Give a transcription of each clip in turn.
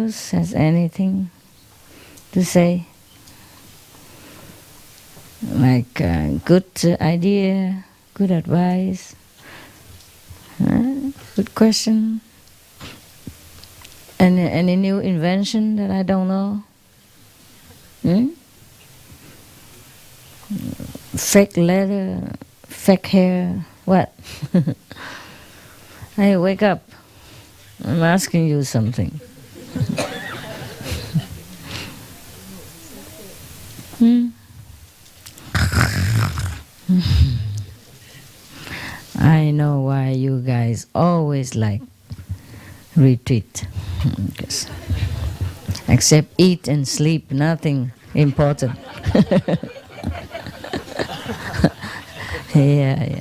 else has anything to say? Like good idea, good advice, good question. Any new invention that I don't know? Fake leather, fake hair, what? Hey, wake up. I'm asking you something. I know why you guys always like retreat. Except eat and sleep, nothing important. Yeah.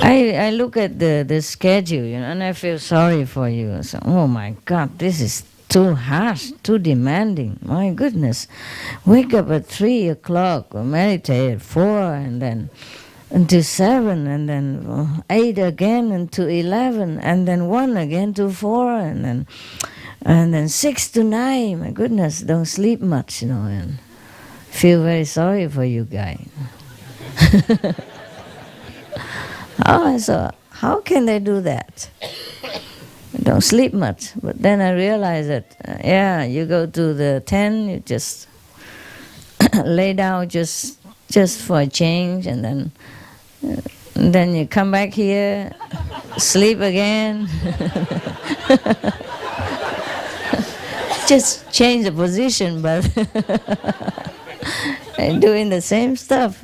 I look at the schedule, and I feel sorry for you. So, oh my God, this is too harsh, too demanding. My goodness, wake up at 3 o'clock, or meditate at 4, and then until 7, and then 8 again until 11, and then 1 again to 4, and then 6 to 9. My goodness, don't sleep much, and feel very sorry for you guys. So how can they do that? Don't sleep much. But then I realized that, you go to the tent, you just lay down just for a change, and then you come back here, sleep again. Just change the position, but doing the same stuff.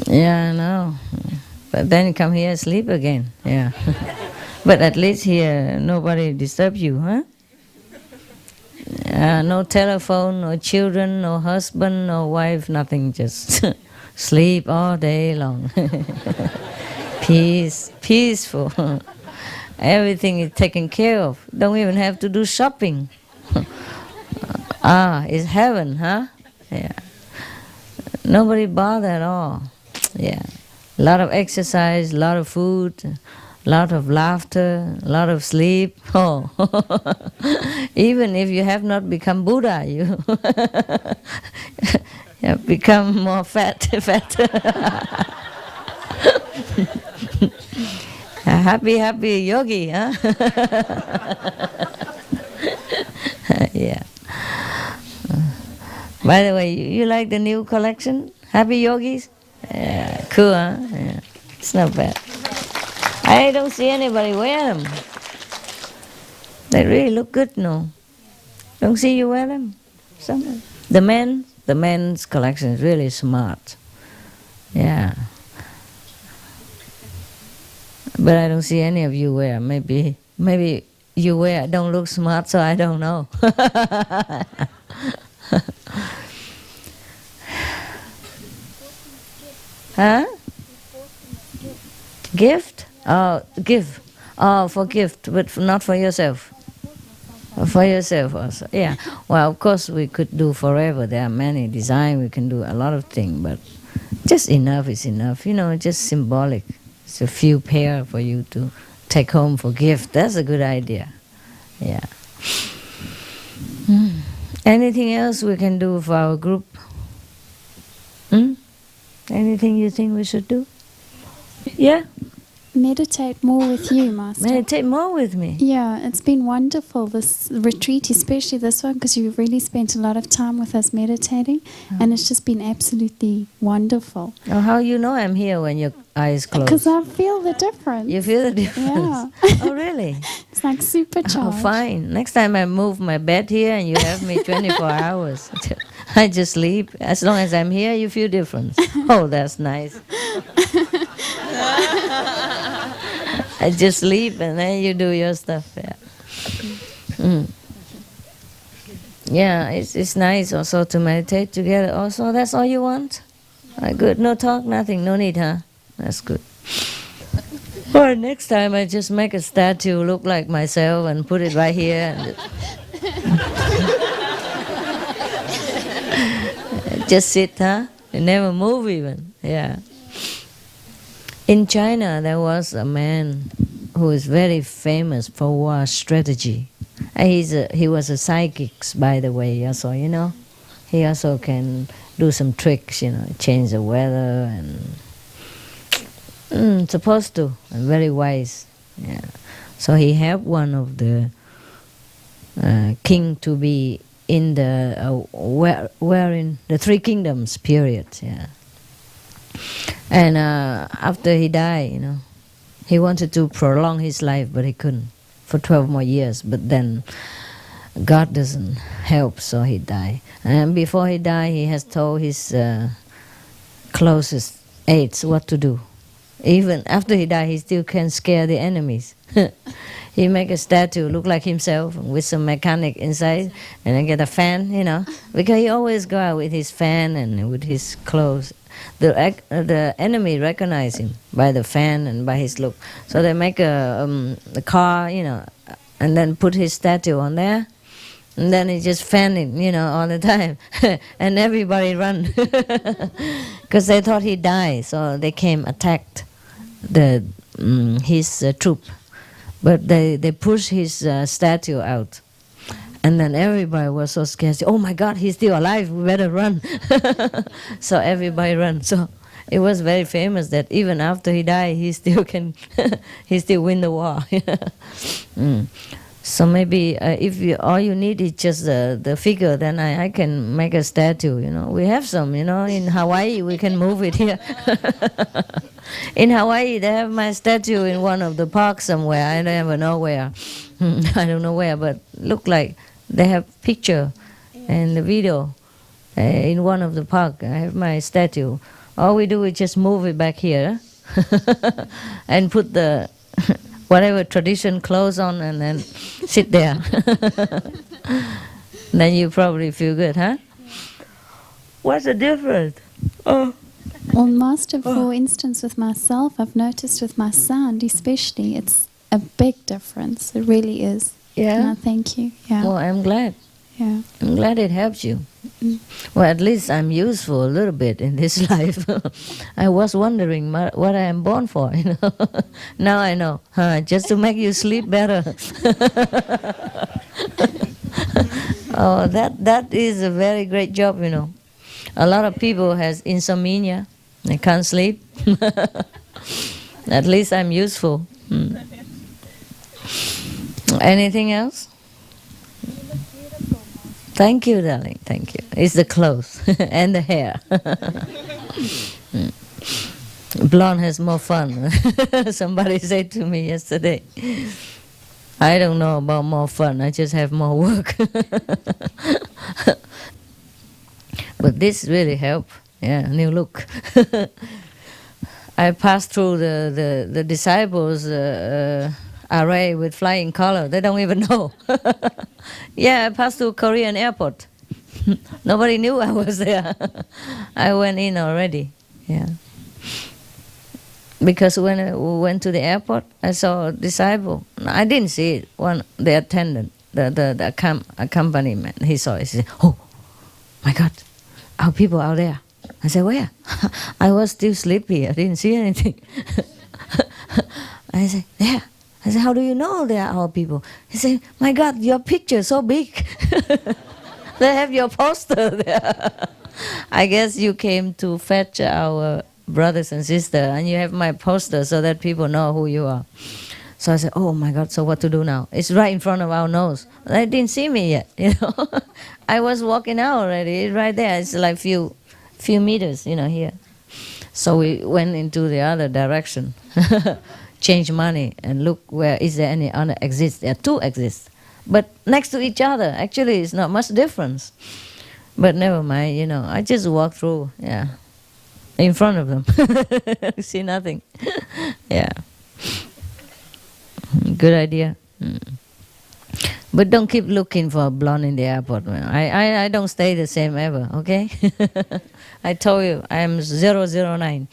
Yeah, I know. But then you come here and sleep again. Yeah. But at least here nobody disturb you, huh? No telephone, no children, no husband, no wife, nothing. Just sleep all day long. Peaceful. Everything is taken care of. Don't even have to do shopping. It's heaven, huh? Yeah. Nobody bother at all. Yeah. A lot of exercise, a lot of food, a lot of laughter, a lot of sleep. Oh. Even if you have not become Buddha, you have become more fat. Happy yogi, huh? Yeah. By the way, you like the new collection? Happy Yogis? Yeah, cool, huh? Yeah. It's not bad. I don't see anybody wear them. They really look good, no? Don't see you wear them? Some. The men's collection is really smart. Yeah. But I don't see any of you wear. Maybe you wear. Don't look smart, so I don't know. Huh? Gift? Oh, give. Oh, for gift, but not for yourself. For yourself also. Yeah. Well, of course we could do forever. There are many designs. We can do a lot of things, but just enough is enough. Just symbolic. It's a few pair for you to take home for gift. That's a good idea. Yeah. Anything else we can do for our group? Anything you think we should do? Yeah? Meditate more with you, Master. Meditate more with me? Yeah, it's been wonderful, this retreat, especially this one, because you've really spent a lot of time with us meditating, and it's just been absolutely wonderful. Oh, how you know I'm here when your eyes closed? Because I feel the difference. You feel the difference? Yeah. Oh, really? It's like supercharged. Oh, fine. Next time I move my bed here and you have me 24 hours. I just sleep. As long as I'm here, you feel difference. Oh, that's nice. I just sleep and then you do your stuff. Yeah. Yeah, it's nice also to meditate together. Also, that's all you want? Good. No talk, nothing. No need, huh? That's good. Or next time I just make a statue look like myself and put it right here. And just sit, huh? You never move even. Yeah. In China, there was a man who is very famous for war strategy. He was a psychic, by the way, also, you know. He also can do some tricks, you know, change the weather and supposed to, and very wise. Yeah. So he helped one of the king to be in the where in the Three Kingdoms period. Yeah. And after he died, you know, he wanted to prolong his life, but he couldn't for 12 more years. But then God doesn't help, so he died. And before he died, he has told his closest aides what to do. Even after he died, he still can scare the enemies. He make a statue look like himself with some mechanic inside, and then get a fan, you know, because he always go out with his fan and with his clothes. The enemy recognize him by the fan and by his look, so they make a car, you know, and then put his statue on there, and then he just fan it, you know, all the time, and everybody run because they thought he died, so they came attacked his troop, but they pushed his statue out. And then everybody was so scared. Oh my God, he's still alive. We better run. So everybody ran. So it was very famous that even after he died, he still can, he still win the war. So maybe if all you need is just the figure, then I can make a statue. You know, we have some. You know, in Hawaii we can move it here. In Hawaii, they have my statue in one of the parks somewhere. I never know where. I don't know where, but look like they have picture and the video in one of the park. I have my statue. All we do is just move it back here and put the whatever tradition clothes on and then sit there. Then you probably feel good, huh? What's the difference? Oh. Well, Master, for instance, with myself, I've noticed with my sound especially, it's a big difference. It really is. Yeah? Thank you. Yeah. Well, I'm glad. Yeah. I'm glad it helps you. Well, at least I'm useful a little bit in this life. I was wondering what I am born for, you know. Now I know, just to make you sleep better. Oh, that is a very great job, you know. A lot of people has insomnia. They can't sleep. At least I'm useful. Anything else? Thank you, darling. Thank you. It's the clothes and the hair. Blonde has more fun. Somebody said to me yesterday, I don't know about more fun. I just have more work. But this really helped. Yeah, new look. I passed through the disciples' array with flying color. They don't even know. Yeah, I passed through Korean airport. Nobody knew I was there. I went in already. Yeah. Because when I went to the airport, I saw a disciple. I didn't see it. The attendant, the accompaniment, he saw it. He said, "Oh, my God, our people out there." I said, "Where?" I was still sleepy. I didn't see anything. I said, "There." I said, "How do you know they are our people?" He said, "My God, your picture is so big." They have your poster there. I guess you came to fetch our brothers and sisters, and you have my poster so that people know who you are. So I said, "Oh my God, so what to do now?" It's right in front of our nose. They didn't see me yet, you know. I was walking out already. It's right there. It's like few meters, you know, here. So we went into the other direction, change money, and look where is there any other exist. There are two exist, but next to each other. Actually, it's not much difference. But never mind, you know. I just walk through, yeah, in front of them. See nothing. Yeah. Good idea. But don't keep looking for a blonde in the airport, man. I don't stay the same ever, okay? I told you, I am 009.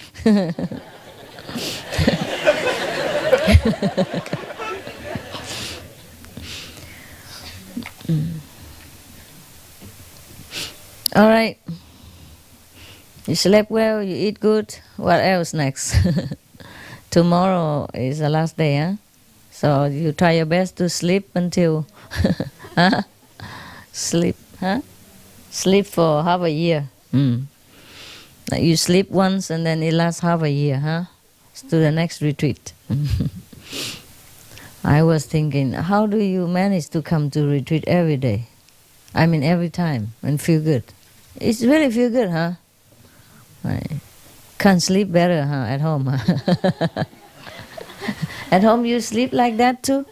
All right. You slept well, you eat good. What else next? Tomorrow is the last day, huh? So you try your best to sleep until huh? Sleep, huh? Sleep for half a year. Like you sleep once and then it lasts half a year, huh? To the next retreat. I was thinking, how do you manage to come to retreat every day? I mean, every time and feel good. It's really feel good, huh? I can't sleep better, huh? At home, huh? At home, you sleep like that too,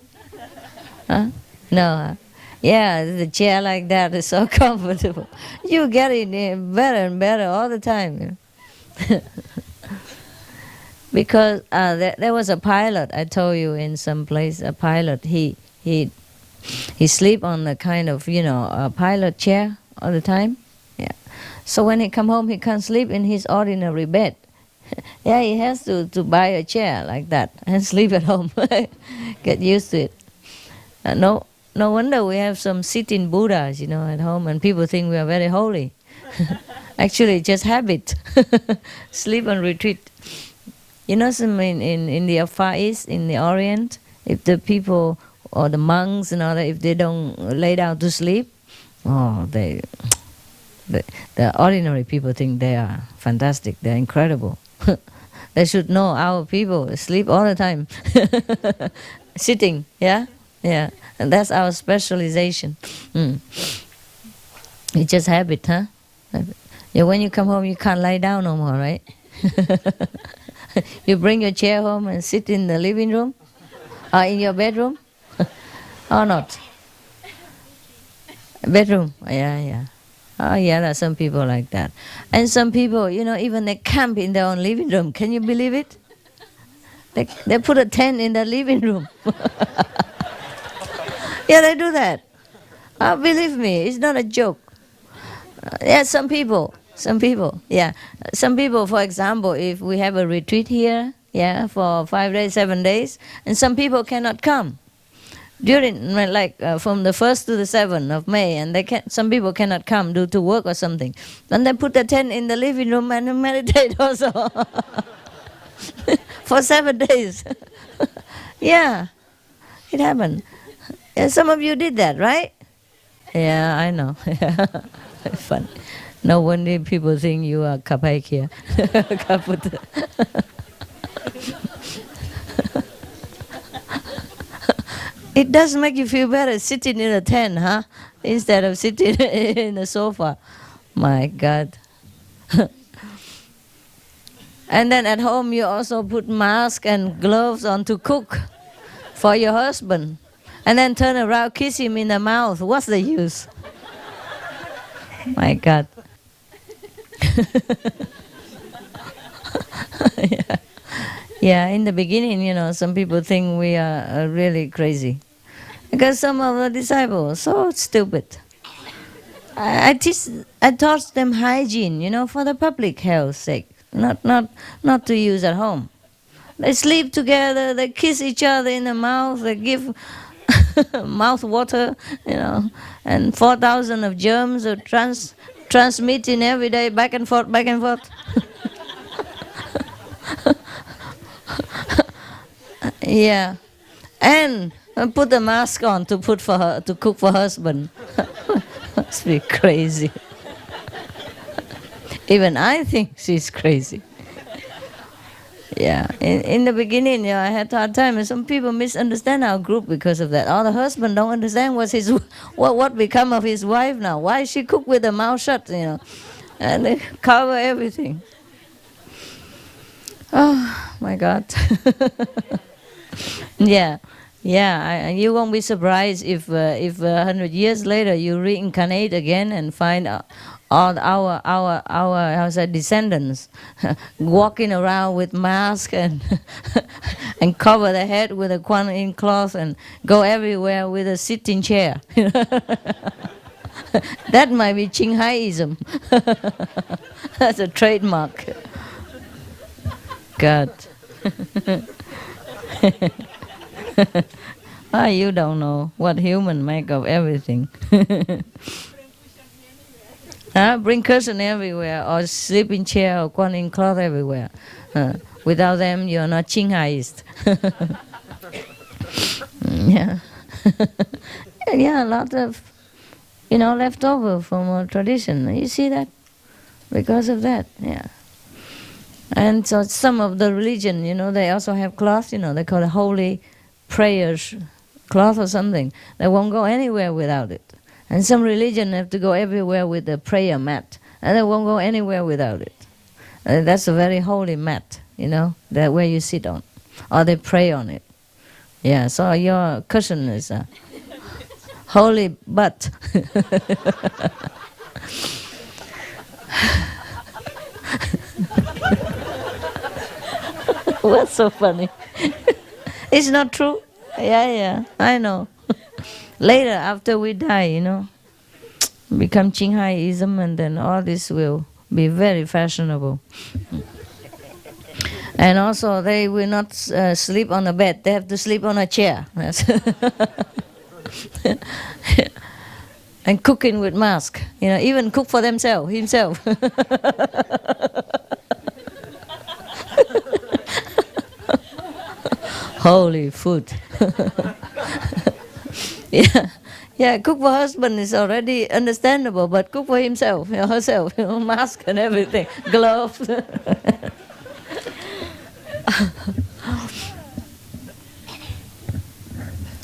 huh? No, huh? Yeah, the chair like that is so comfortable. You get it better and better all the time. Because there was a pilot, I told you in some place, a pilot, he sleep on the kind of, a pilot chair all the time. Yeah. So when he come home, he can't sleep in his ordinary bed. Yeah, he has to buy a chair like that and sleep at home. Get used to it. No wonder we have some sitting Buddhas, at home, and people think we are very holy. Actually, just habit. Sleep on retreat. Some in the Far East, in the Orient, if the people or the monks and all that, if they don't lay down to sleep, oh, the ordinary people think they are fantastic, they're incredible. They should know our people sleep all the time. Sitting, yeah? Yeah, and that's our specialization. It's just habit, huh? Yeah, when you come home, you can't lie down no more, right? You bring your chair home and sit in the living room, or in your bedroom, or not? Bedroom, yeah. Oh yeah, there are some people like that. And some people, even they camp in their own living room. Can you believe it? They put a tent in the living room. Yeah, they do that. Believe me, it's not a joke. Yeah, some people, yeah. Some people, for example, if we have a retreat here, yeah, for 5 days, 7 days, and some people cannot come. During, from the 1st to the 7th of May, and some people cannot come due to work or something. Then they put the tent in the living room and meditate also. For 7 days. Yeah, it happened. And some of you did that, right? Yeah, I know. Fun. No wonder people think you are kapaik here. Kaput. It does make you feel better sitting in a tent, huh? Instead of sitting in a sofa. My God. And then at home you also put mask and gloves on to cook for your husband. And then turn around, kiss him in the mouth. What's the use? My God. Yeah. Yeah, in the beginning, some people think we are really crazy. Because some of the disciples so stupid. I taught them hygiene, for the public health's sake, not to use at home. They sleep together, they kiss each other in the mouth, they give mouth water, and 4,000 of germs are transmitting every day, back and forth. Yeah, and put the mask on to cook for husband. Must be crazy. Even I think she's crazy. Yeah, in the beginning, I had a hard time, and some people misunderstand our group because of that. Oh, the husband don't understand what become of his wife now. Why she cook with her mouth shut, and they cover everything. Oh my God. Yeah. You won't be surprised if 100 years later you reincarnate again and find all our descendants walking around with masks and and cover their head with a Kuan Yin cloth and go everywhere with a sitting chair. That might be Qinghaiism. That's a trademark. God. You don't know what human make of everything. Bring cushion everywhere, or sleeping chair, or Kuan Yin cloth everywhere. Without them, you're not Qinghaiist. Yeah. Yeah, a lot of, left over from our tradition. You see that? Because of that, yeah. And so some of the religion, they also have cloth, they call it holy prayers cloth or something. They won't go anywhere without it. And some religion have to go everywhere with a prayer mat, and they won't go anywhere without it. That's a very holy mat, that where you sit on, or they pray on it. Yeah, so your cushion is a holy butt. What's so funny? It's not true. Yeah, I know. Later, after we die, become Qinghaiism, and then all this will be very fashionable. And also, they will not sleep on a bed. They have to sleep on a chair. And cooking with mask. Even cook for himself. Holy food. Yeah, cook for husband is already understandable, but cook for himself, herself, mask and everything, gloves.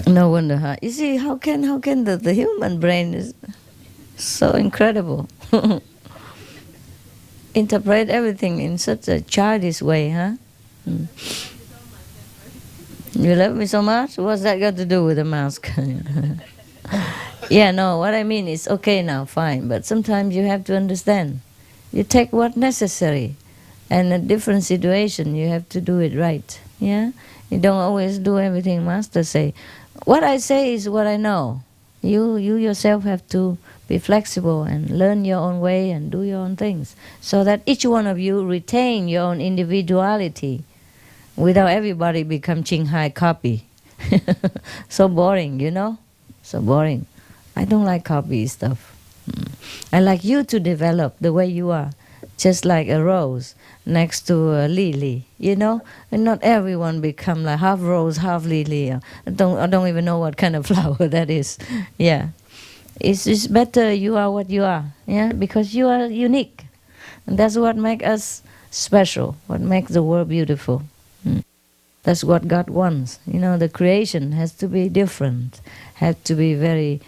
No wonder, huh? You see, how can the human brain is so incredible. Interpret everything in such a childish way, huh? You love me so much? What's that got to do with the mask? Yeah, no, what I mean is, okay now, fine, but sometimes you have to understand. You take what's necessary, and in a different situation, you have to do it right, yeah? You don't always do everything Master say. What I say is what I know. You yourself have to be flexible and learn your own way and do your own things, so that each one of you retain your own individuality, without everybody become Qinghai copy. So boring, So boring. I don't like copy stuff. I like you to develop the way you are, just like a rose next to a lily, And not everyone become like half rose, half lily. I don't even know what kind of flower that is. Yeah. It's better you are what you are, yeah, because you are unique. And that's what makes us special, what makes the world beautiful. That's what God wants. The creation has to be different, has to be very,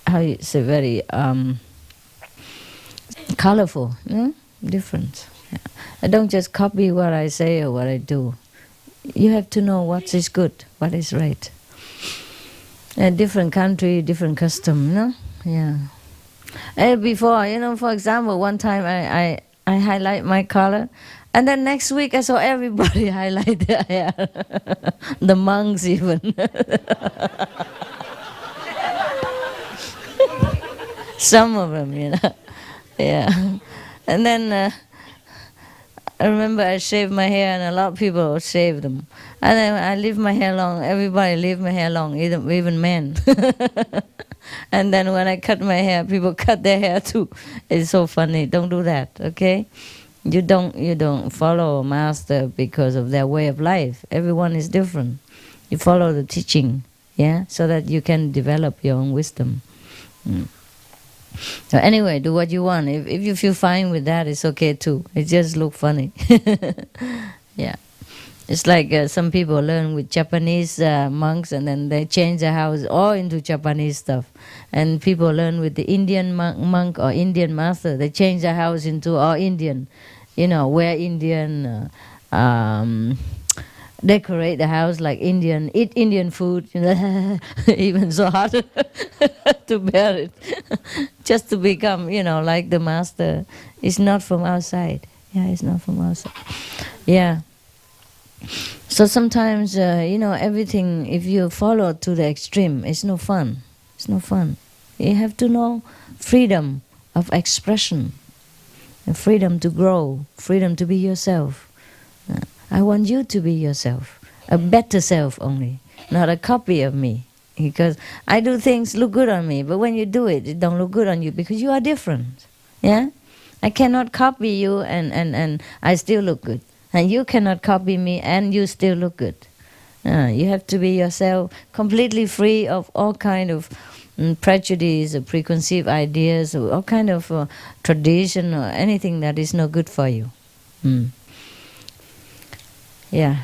very colorful, different. Yeah. I don't just copy what I say or what I do. You have to know what is good, what is right. A different country, different custom, Yeah. And before, for example, one time I highlight my color, and then next week I saw everybody highlight their hair. The monks even. Some of them, Yeah. And then I remember I shaved my hair, and a lot of people shave them. And then I leave my hair long. Everybody leave my hair long, even men. And then when I cut my hair, people cut their hair too. It's so funny. Don't do that, okay? You don't follow a master because of their way of life. Everyone is different. You follow the teaching, yeah, so that you can develop your own wisdom. So anyway, do what you want. If you feel fine with that, it's okay too. It just look funny. Yeah. It's like some people learn with Japanese monks, and then they change their house all into Japanese stuff. And people learn with the Indian monk or Indian master, they change their house into all Indian. Wear Indian, decorate the house like Indian, eat Indian food, even so hard to bear it. Just to become, like the master. It's not from outside. Yeah, it's not from outside. Yeah. So sometimes, everything, if you follow to the extreme, it's no fun. It's no fun. You have to know freedom of expression, and freedom to grow, freedom to be yourself. I want you to be yourself, a better self only, not a copy of me. Because I do things look good on me, but when you do it, it don't look good on you because you are different. Yeah? I cannot copy you and I still look good. And you cannot copy me and you still look good. You have to be yourself, completely free of all kind of prejudice or preconceived ideas or all kind of tradition or anything that is no good for you. Mm. Yeah.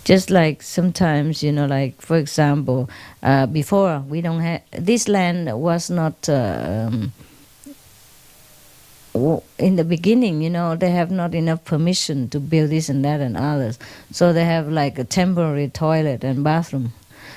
Just like sometimes, like for example, before we don't have, this land was not, in the beginning, they have not enough permission to build this and that and others. So they have like a temporary toilet and bathroom.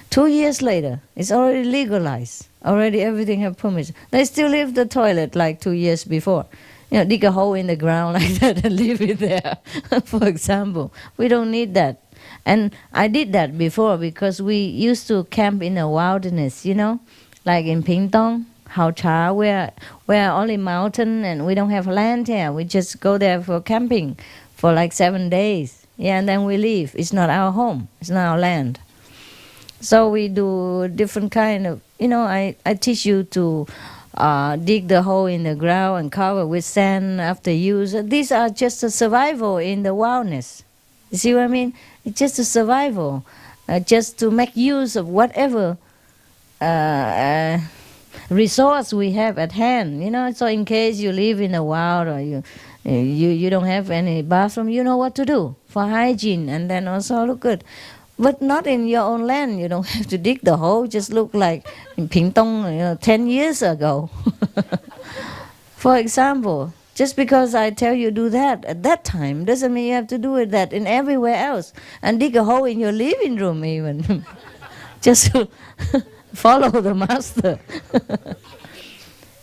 2 years later, it's already legalized. Already everything have permission. They still leave the toilet like 2 years before. Dig a hole in the ground like that and leave it there, for example. We don't need that. And I did that before because we used to camp in the wilderness, like in Pingtong, Hao Cha, where only mountain and we don't have land here. We just go there for camping for like 7 days. Yeah, and then we leave. It's not our home. It's not our land. So we do different kind of, I teach you to dig the hole in the ground and cover with sand after use. These are just a survival in the wilderness. You see what I mean? It's just a survival, just to make use of whatever resource we have at hand. So in case you live in the wild or you don't have any bathroom, you know what to do for hygiene and then also look good. But not in your own land. You don't have to dig the hole. Just look like in Pingtong 10 years ago. For example, just because I tell you do that at that time doesn't mean you have to do it that in everywhere else. And dig a hole in your living room even. Just to follow the master.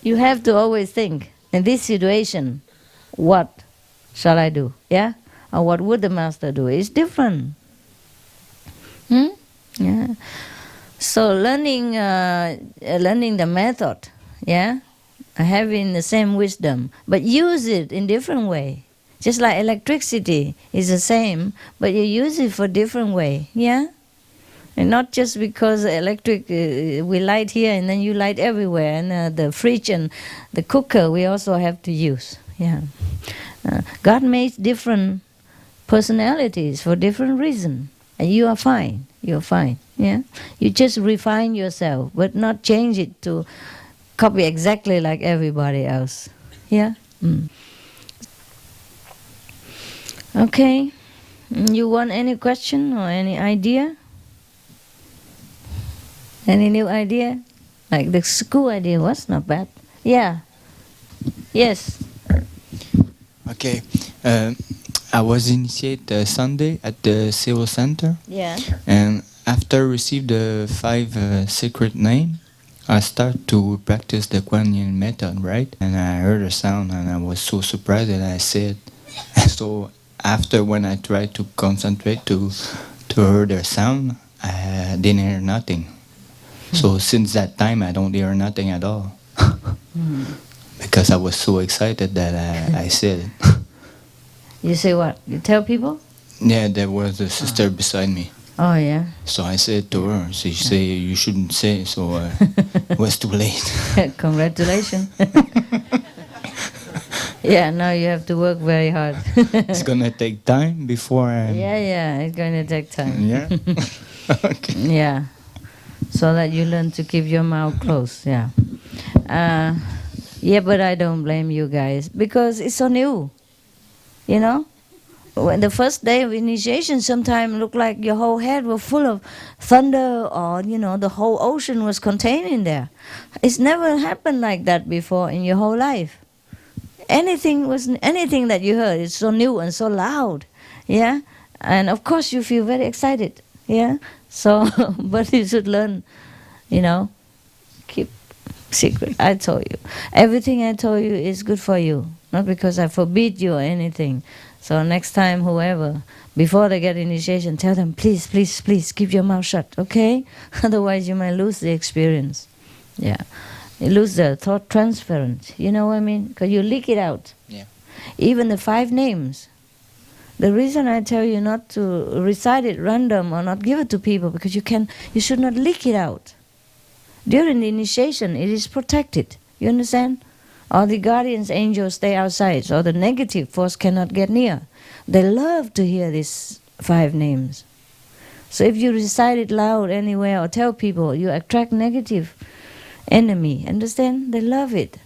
You have to always think, in this situation, what shall I do? Yeah? Or what would the master do? It's different. Yeah. So learning the method, yeah, having the same wisdom, but use it in different way. Just like electricity is the same, but you use it for different way, yeah. And not just because electric we light here and then you light everywhere, and the fridge and the cooker we also have to use, yeah. God made different personalities for different reasons. And you are fine. You're fine. Yeah. You just refine yourself, but not change it to copy exactly like everybody else. Yeah. Okay. You want any question or any idea? Any new idea? Like the school idea was not bad. Yeah. Yes. Okay. I was initiated Sunday at the Civil Center. Yeah. And after receive the 5 secret name, I start to practice the Kuan Yin method, right? And I heard a sound and I was so surprised that I said. So after when I tried to concentrate to hear the sound, I didn't hear nothing. So since that time, I don't hear nothing at all. Because I was so excited that I said it. You say what? You tell people? Yeah, there was a sister beside me. Oh, yeah. So I said to her, she said, you shouldn't say, so it was too late. Congratulations. Yeah, now you have to work very hard. It's going to take time before I... Yeah, it's going to take time. Yeah? Okay. Yeah, so that you learn to keep your mouth closed, yeah. Yeah, but I don't blame you guys, because it's so new. When the first day of initiation, sometimes looked like your whole head was full of thunder, or the whole ocean was contained in there. It's never happened like that before in your whole life. Anything that you heard is so new and so loud, yeah. And of course you feel very excited, yeah. So, but you should learn, keep secret. I told you, everything I told you is good for you. Not because I forbid you or anything. So next time, whoever, before they get initiation, tell them, please, please, please, keep your mouth shut, okay? Otherwise, you might lose the experience. Yeah. You lose the thought transference. You know what I mean? Because you leak it out. Yeah. Even the 5 names. The reason I tell you not to recite it random or not give it to people, because you should not leak it out. During the initiation, it is protected. You understand? Or the guardians angels stay outside, so the negative force cannot get near. They love to hear these 5 names. So if you recite it loud anywhere or tell people, you attract negative enemy. Understand? They love it.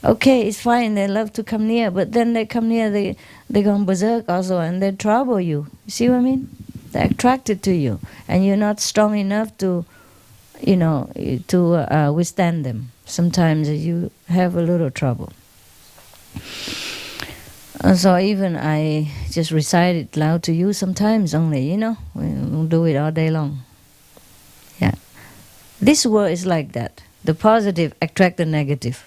Okay, it's fine, they love to come near, but then they come near, they go berserk also, and they trouble you. You see what I mean? They're attracted to you, and you're not strong enough to, withstand them. Sometimes you have a little trouble. So even I just recite it loud to you sometimes only, we don't do it all day long. Yeah. This world is like that. The positive attract the negative.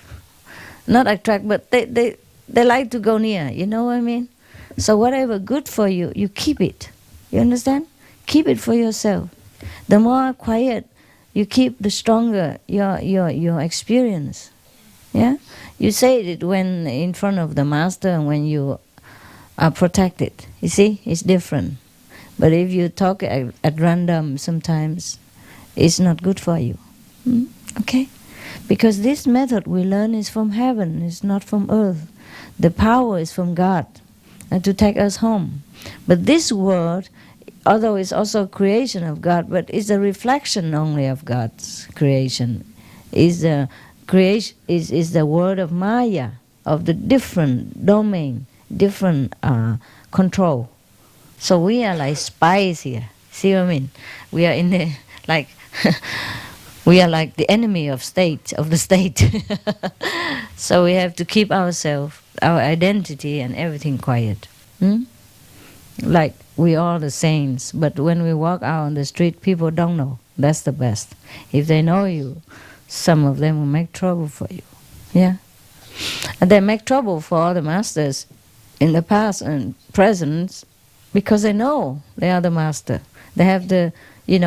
Not attract, but they like to go near, you know what I mean? So whatever good for you, you keep it. You understand? Keep it for yourself. The more quiet you keep, the stronger your experience. Yeah? You say it when in front of the master and when you are protected. You see, it's different. But if you talk at random, sometimes it's not good for you. Okay? Because this method we learn is from heaven, it's not from earth. The power is from God to take us home. But this world, although it's also a creation of God, but it's a reflection only of God's creation. Is the creation is the world of Maya, of the different domain, different control. So we are like spies here. See what I mean? We are in the like we are like the enemy of the state. So we have to keep ourselves, our identity and everything quiet. Like we are the saints, but when we walk out on the street, people don't know. That's the best. If they know you, some of them will make trouble for you. Yeah? And they make trouble for all the masters in the past and present because they know they are the master. They have the, they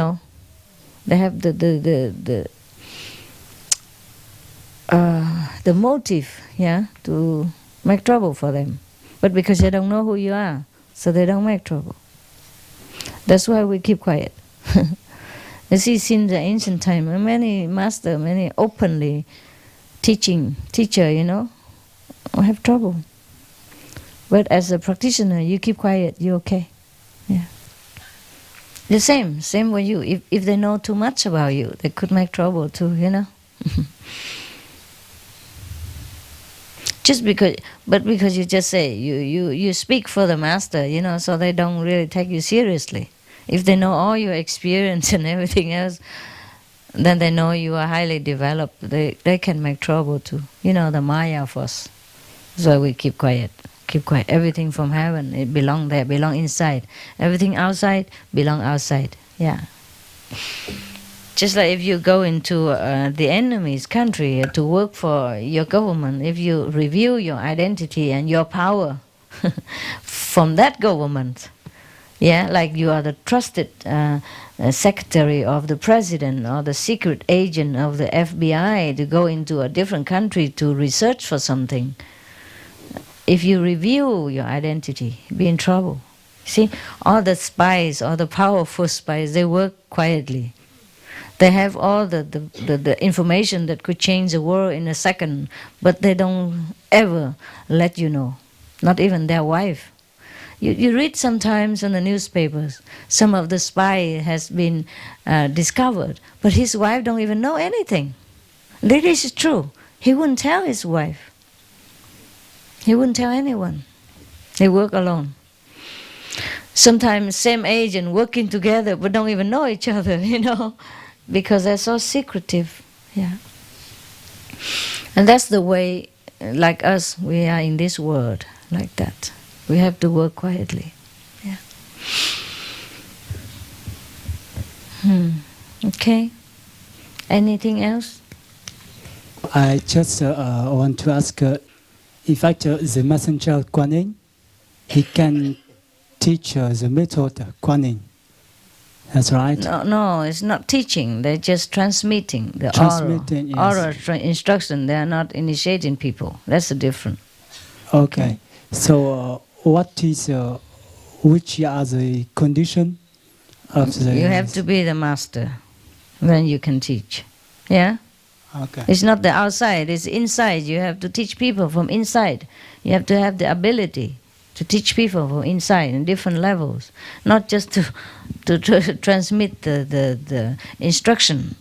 have the motive, to make trouble for them. But because they don't know who you are, so they don't make trouble. That's why we keep quiet. You see, since the ancient time, many master, many openly teacher, have trouble. But as a practitioner, you keep quiet, you're okay. Yeah. The same with you. If they know too much about you, they could make trouble too, Just because you just say, you speak for the master, so they don't really take you seriously. If they know all your experience and everything else, then they know you are highly developed. They can make trouble too. The Maya force. So we keep quiet. Keep quiet. Everything from heaven, it belong there, belong inside. Everything outside, belong outside. Yeah. Just like if you go into the enemy's country to work for your government, if you review your identity and your power from that government, like you are the trusted secretary of the president or the secret agent of the FBI to go into a different country to research for something, if you review your identity, be in trouble. See, all the spies, all the powerful spies, they work quietly. They have all the information that could change the world in a second, but they don't ever let you know, not even their wife. You read sometimes in the newspapers, some of the spy has been discovered, but his wife don't even know anything. This is true. He wouldn't tell his wife. He wouldn't tell anyone. They work alone. Sometimes same agent working together but don't even know each other, because they're so secretive. Yeah. And that's the way, like us, we are in this world, like that. We have to work quietly. Yeah. Okay. Anything else? I just want to ask, in fact, the messenger Kuan Yin, he can teach the method Kuan Yin. That's right? No, it's not teaching. They're just transmitting the Transmitting, oral yes. instruction. They are not initiating people. That's the difference. Okay. So, which are the condition of the... You have to be the master, then you can teach. Yeah? Okay. It's not the outside, it's inside. You have to teach people from inside. You have to have the ability to teach people from inside in different levels, not just to transmit the instruction.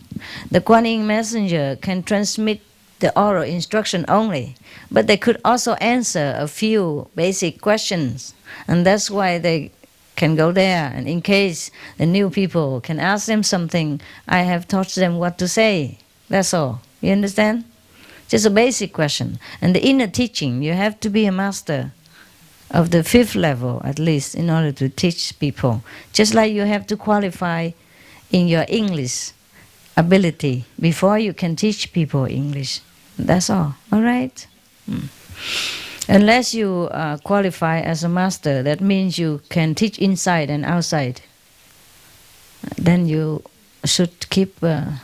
The Kuan Yin messenger can transmit the oral instruction only, but they could also answer a few basic questions, and that's why they can go there. And in case the new people can ask them something, I have taught them what to say. That's all. You understand? Just a basic question. And the inner teaching, you have to be a master of the 5th level at least in order to teach people. Just like you have to qualify in your English ability before you can teach people English. That's all. All right? Unless you qualify as a master, that means you can teach inside and outside. Then you should keep the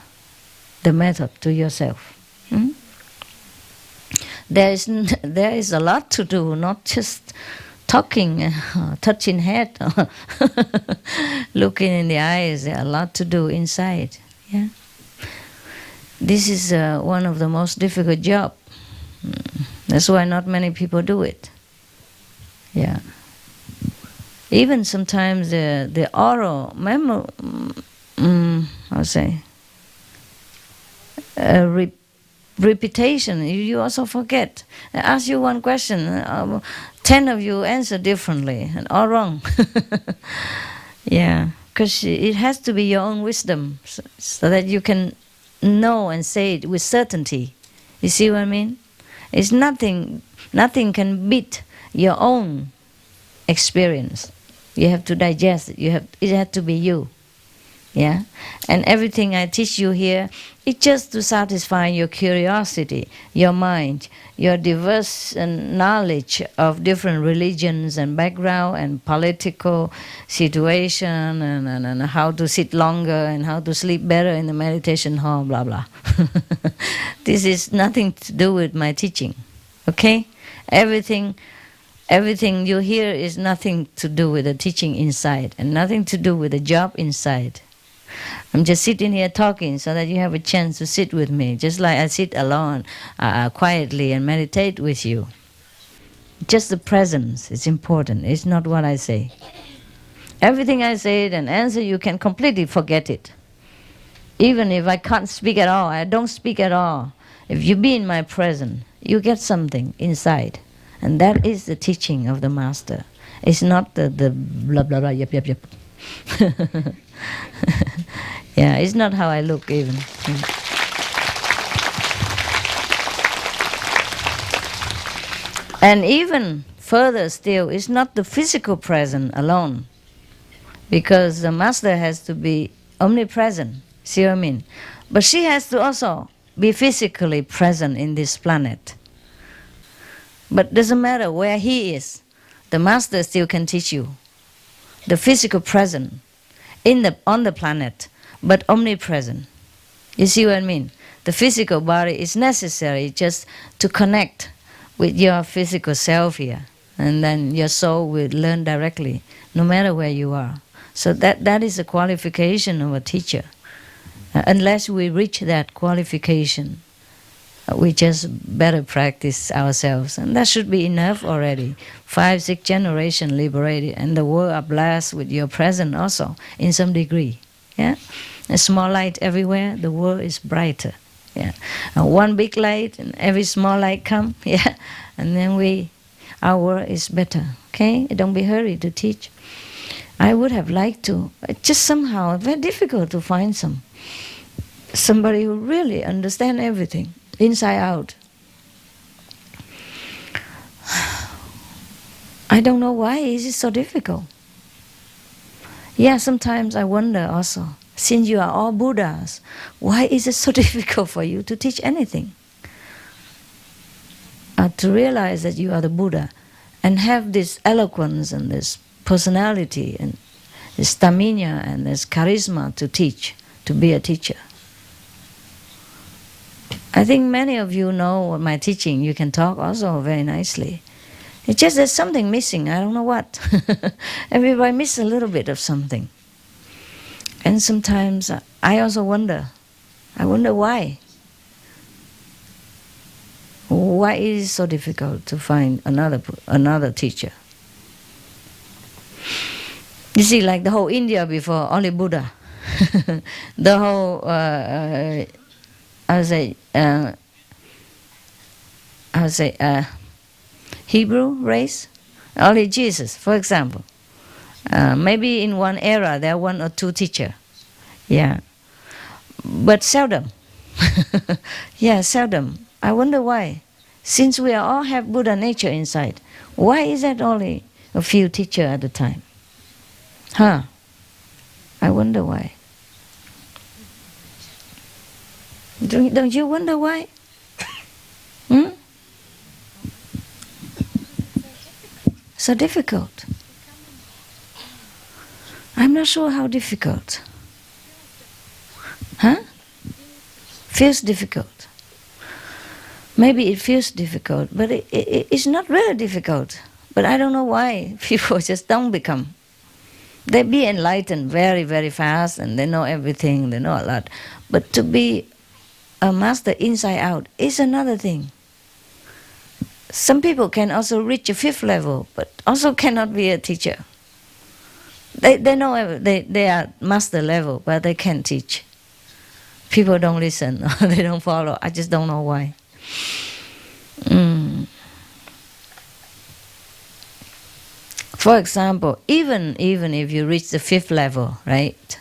method to yourself. There is a lot to do, not just talking, touching head, looking in the eyes. There are a lot to do inside. Yeah, this is one of the most difficult job. That's why not many people do it. Yeah. Even sometimes the oral memo, I'll say, repetition, you also forget. I ask you one question, 10 of you answer differently, and all wrong. Yeah, because it has to be your own wisdom, so that you can know and say it with certainty. You see what I mean? It's nothing can beat your own experience. You have to digest it. It has to be you. Yeah, and everything I teach you here, it's just to satisfy your curiosity, your mind, your diverse knowledge of different religions and background and political situation and how to sit longer and how to sleep better in the meditation hall, blah blah. This is nothing to do with my teaching, okay? Everything you hear is nothing to do with the teaching inside and nothing to do with the job inside. I'm just sitting here talking so that you have a chance to sit with me, just like I sit alone, quietly and meditate with you. Just the presence is important. It's not what I say. Everything I say and answer, you can completely forget it. Even if I can't speak at all, I don't speak at all. If you be in my presence, you get something inside. And that is the teaching of the Master. It's not the blah, blah, blah, yep, yep, yep. Yeah, it's not how I look even. And even further still, it's not the physical presence alone. Because the Master has to be omnipresent, see what I mean? But she has to also be physically present in this planet. But doesn't matter where he is, the Master still can teach you. The physical presence on the planet, but omnipresent. You see what I mean? The physical body is necessary just to connect with your physical self here, and then your soul will learn directly, no matter where you are. So that is a qualification of a teacher. Unless we reach that qualification, we just better practice ourselves, and that should be enough already. 5, 6 generations liberated, and the world are blessed with your presence also, in some degree. Yeah, a small light everywhere, the world is brighter. Yeah, and one big light, and every small light come. Yeah, and then our world is better. Okay, don't be hurried to teach. I would have liked to, just somehow very difficult to find somebody who really understand everything inside out. I don't know why is it so difficult. Yeah, sometimes I wonder also, since you are all Buddhas, why is it so difficult for you to teach anything? To realize that you are the Buddha and have this eloquence and this personality and this stamina and this charisma to teach, to be a teacher. I think many of you know my teaching. You can talk also very nicely. It's just there's something missing. I don't know what. Everybody misses a little bit of something. And sometimes I also wonder. I wonder why. Why is it so difficult to find another teacher? You see, like the whole India before, only Buddha. The whole, Hebrew race, only Jesus, for example. Maybe in one era there are one or two teachers, yeah, but seldom. Yeah, seldom. I wonder why. Since we all have Buddha nature inside, why is that only a few teachers at a time? Huh? I wonder why. Don't you wonder why? Hmm? So difficult. I'm not sure how difficult. Huh? Feels difficult. Maybe it feels difficult, but it's not really difficult. But I don't know why people just don't become. They be enlightened very, very fast, and they know everything, they know a lot. But to be a master inside out is another thing. Some people can also reach a 5th level, but also cannot be a teacher. They know they are master level, but they can't teach. People don't listen, or they don't follow. I just don't know why. For example, even if you reach the 5th level, right,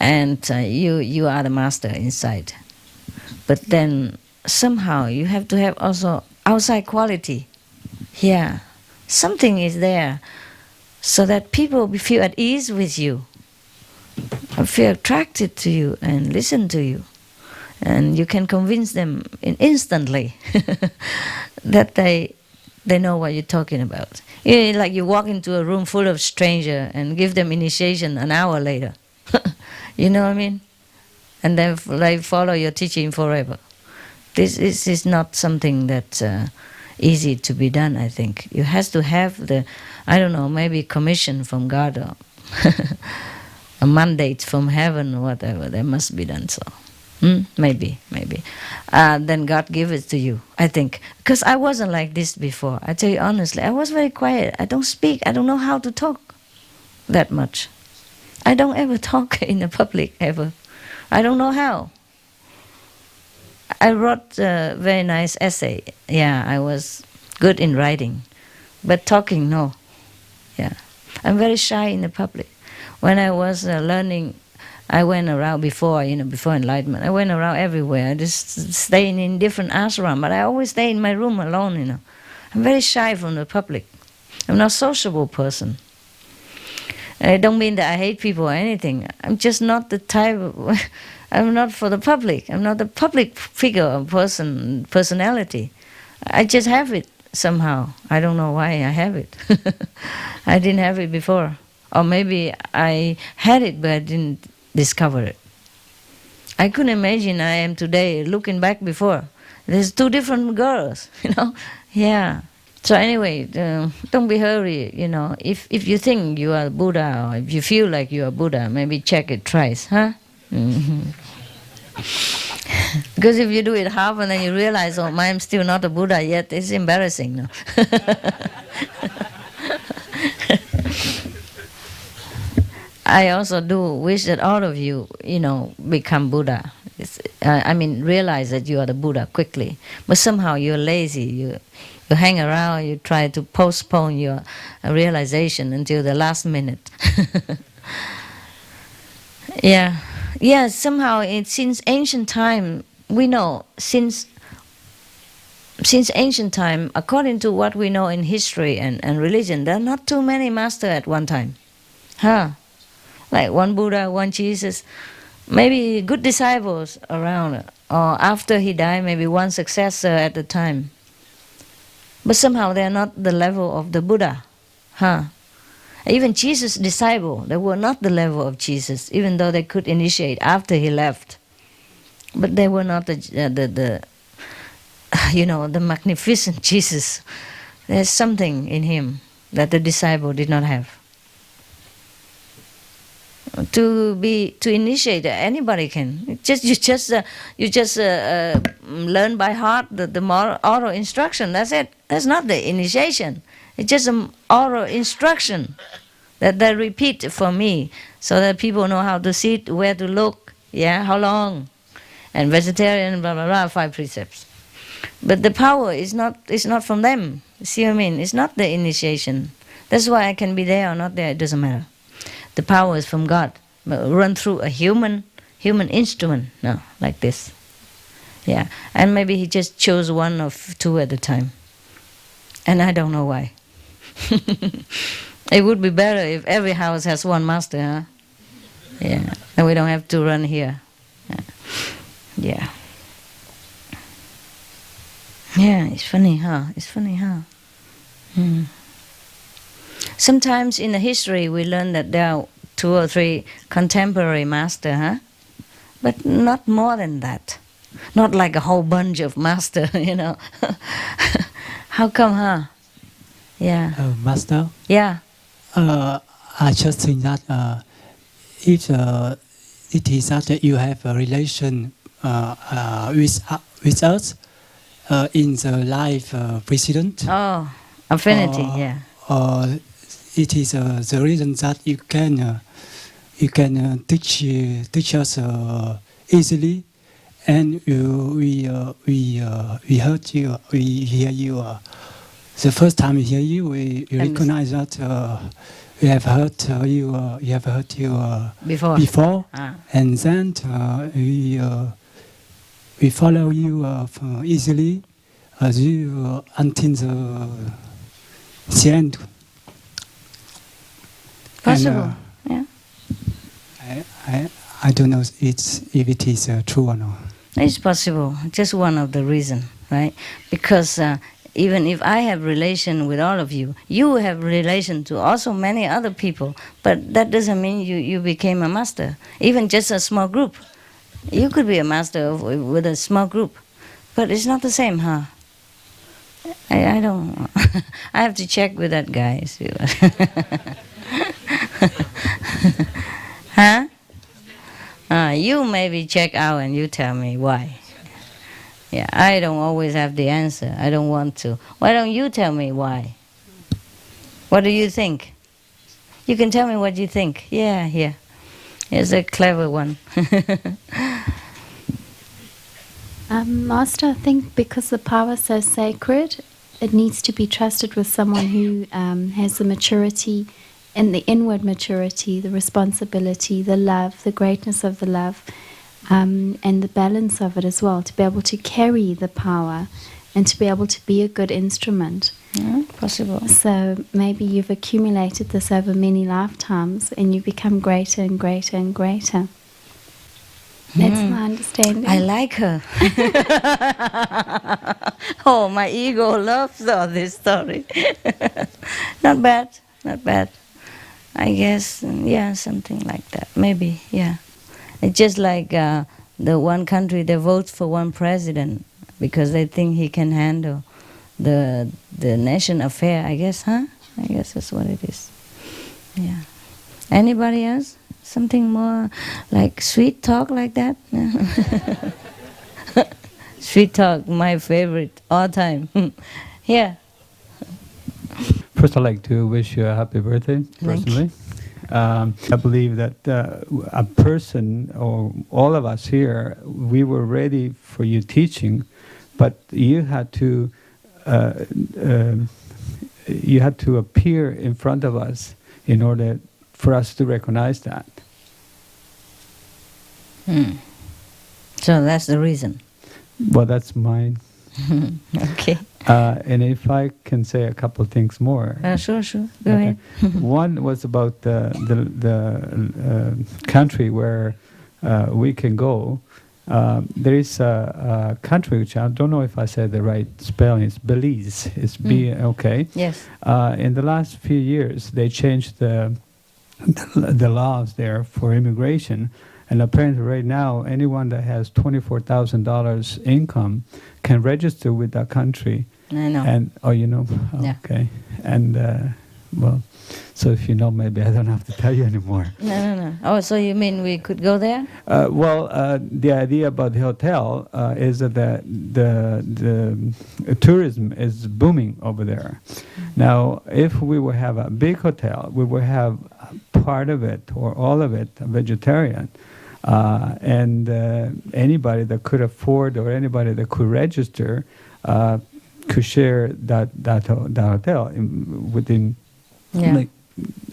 and you are the master inside, but then somehow you have to have also outside quality. Yeah, something is there, so that people feel at ease with you, feel attracted to you, and listen to you, and you can convince them instantly that they know what you're talking about. Like you walk into a room full of strangers and give them initiation an hour later. You know what I mean? And then they follow your teaching forever. This is not something that's easy to be done, I think. You have to have the, I don't know, maybe commission from God or a mandate from heaven or whatever. That must be done so. Maybe. Then God give it to you, I think. Because I wasn't like this before. I tell you honestly, I was very quiet. I don't speak. I don't know how to talk that much. I don't ever talk in the public, ever. I don't know how. I wrote a very nice essay. Yeah, I was good in writing. But talking, no. Yeah. I'm very shy in the public. When I was learning, I went around before enlightenment. I went around everywhere. I just staying in different ashrams, but I always stay in my room alone. I'm very shy from the public. I'm not a sociable person. And I don't mean that I hate people or anything. I'm just not the type of, I'm not for the public. I'm not a public figure or personality. I just have it somehow. I don't know why I have it. I didn't have it before. Or maybe I had it, but I didn't discover it. I couldn't imagine I am today looking back before. There's 2 different girls, Yeah. So anyway, don't be hurry, If you think you are Buddha, or if you feel like you are Buddha, maybe check it twice, huh? Because if you do it half and then you realize, oh, I'm still not a Buddha yet, it's embarrassing, no? I also do wish that all of you, become Buddha. Realize that you are the Buddha quickly. But somehow you're lazy. You hang around, you try to postpone your realization until the last minute. Yeah. Yeah, somehow since ancient time, we know, since ancient time, according to what we know in history and religion, there are not too many masters at one time. Huh? Like one Buddha, one Jesus, maybe good disciples around, or after he died, maybe one successor at the time. But somehow they are not the level of the Buddha. Huh? Even Jesus' disciples, they were not the level of Jesus, even though they could initiate after he left. But they were not the magnificent Jesus. There's something in him that the disciple did not have. to initiate. Anybody can. You just learn by heart the oral instruction. That's it. That's not the initiation. It's just an oral instruction that they repeat for me, so that people know how to sit, where to look, how long, and vegetarian, blah blah blah, 5 precepts. But the power is not from them. See what I mean? It's not the initiation. That's why I can be there or not there. It doesn't matter. The power is from God. But run through a human instrument. No, like this. Yeah. And maybe he just chose 1 or 2 at a time. And I don't know why. It would be better if every house has 1 master, huh? Yeah. Then we don't have to run here. Yeah. Yeah, it's funny, huh? It's funny, huh? Sometimes in the history we learn that there are 2 or 3 contemporary masters, huh? But not more than that. Not like a whole bunch of masters, How come, huh? Yeah. Master? Yeah. I just think that if it is that you have a relation with us in the life precedent. Oh, affinity, yeah. It is the reason that you can teach us easily, and we heard you, we hear you. The first time we hear you, we recognize that we have heard you. We have heard you before, and then we follow you easily until the end. Possible, yeah. I don't know if it is true or not. It's possible. Just one of the reasons, right? Because even if I have relation with all of you, you have relation to also many other people. But that doesn't mean you became a master. Even just a small group. You could be a master with a small group. But it's not the same, huh? I don't... I have to check with that guy. See what huh? You maybe check out and you tell me why. Yeah, I don't always have the answer. I don't want to. Why don't you tell me why? What do you think? You can tell me what you think. Yeah. Here's a clever one. Master, I think because the power is so sacred, it needs to be trusted with someone who has the maturity and the inward maturity, the responsibility, the love, the greatness of the love, and the balance of it as well, to be able to carry the power and to be able to be a good instrument. Yeah, possible. So maybe you've accumulated this over many lifetimes and you become greater and greater and greater. That's my understanding. I like her. Oh, my ego loves all this story. Not bad. I guess, something like that. Maybe, yeah. It's just like the one country, they vote for one president because they think he can handle the nation affair, I guess, huh? I guess that's what it is. Yeah. Anybody else? Something more like sweet talk like that? Sweet talk, my favorite all time. Yeah. First, I'd like to wish you a happy birthday, personally. I believe that a person, or all of us here, we were ready for you teaching, but you had to appear in front of us in order for us to recognize that. So that's the reason. Well, that's mine. Okay. And if I can say a couple of things more. Sure. Go ahead. One was about the country where we can go. There is a country which I don't know if I said the right spelling. It's Belize. It's okay. Yes. In the last few years, they changed the laws there for immigration. And apparently right now, anyone that has $24,000 income can register with that country. I know. And, you know? Yeah. Okay. And Well, so if you know, maybe I don't have to tell you anymore. No. Oh, so you mean we could go there? The idea about the hotel is that the tourism is booming over there. Now, if we will have a big hotel, we will have part of it or all of it vegetarian. And anybody that could afford or anybody that could register could share that hotel within. Yeah. Like,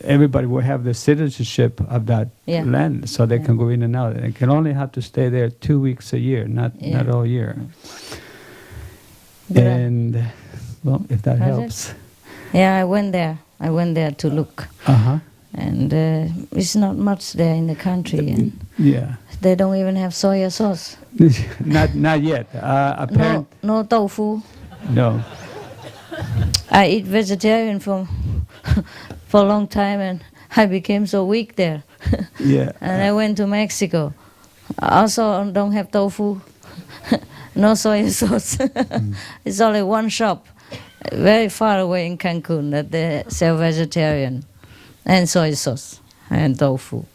everybody will have the citizenship of that Yeah. land, so they can go in and out. They can only have to stay there 2 weeks a year, not all year. But, And well, if that Has it? helps. yeah, I went there. I went there to look. And it's not much there in the country. And Yeah. they don't even have soya sauce. Not yet. No tofu. No. I eat vegetarian for a long time, and I became so weak there. Yeah. And I went to Mexico. Also don't have tofu, no soy sauce. It's only one shop, very far away in Cancun, that they sell vegetarian and soy sauce and tofu.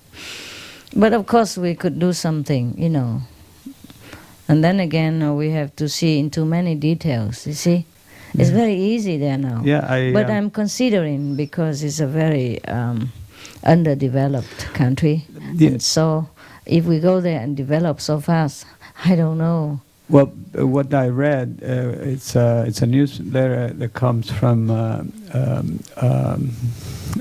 But of course we could do something, you know. And then again, we have to see into many details, you see. It's very easy there now. Yeah, but I'm considering, because it's a very underdeveloped country. Yeah. And so if we go there and develop so fast, I don't know. Well, what I read, it's a newsletter that comes from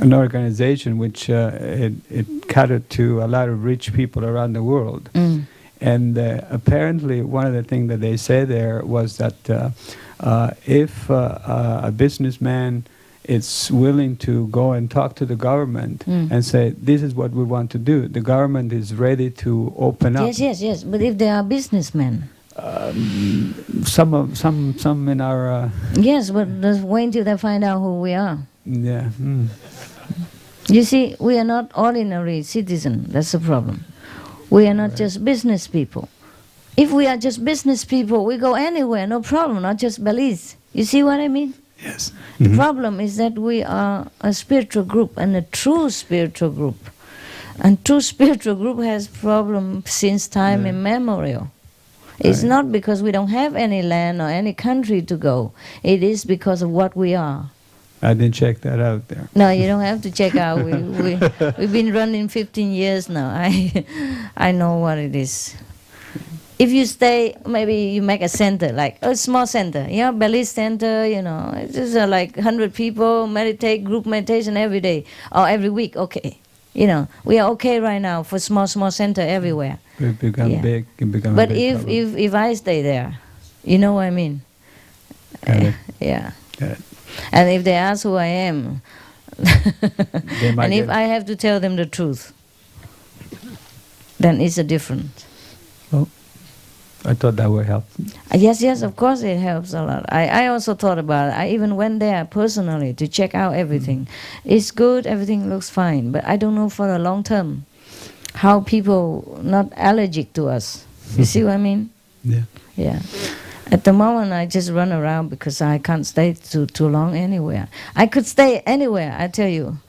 an organization which it catered to a lot of rich people around the world. And apparently one of the things that they say there was that if a businessman is willing to go and talk to the government and say, this is what we want to do, the government is ready to open up. Yes. But if they are businessmen. Some in our... Yes, but just wait till they find out who we are. Yeah. You see, we are not ordinary citizens. That's the problem. We are not just business people. If we are just business people, we go anywhere, no problem, not just Belize. You see what I mean? Yes. The problem is that we are a spiritual group, and a true spiritual group. And true spiritual group has problems since time immemorial. It's not because we don't have any land or any country to go. It is because of what we are. I didn't check that out there. No, you don't have to check out. We've been running 15 years now. I know what it is. If you stay, maybe you make a center, like a small center, Belize center, it's just like 100 people, meditate, group meditation every day or every week, okay. We are okay right now for small center everywhere. It become big, it become But a big if I stay there, you know what I mean? Yeah. Got it. And if they ask who I am, and if I have to tell them the truth, then it's a different. Oh, I thought that would help. Yes, of course it helps a lot. I also thought about it. I even went there personally to check out everything. It's good, everything looks fine, but I don't know for the long term how people not allergic to us. You see what I mean? Yeah. At the moment, I just run around because I can't stay too long anywhere. I could stay anywhere, I tell you.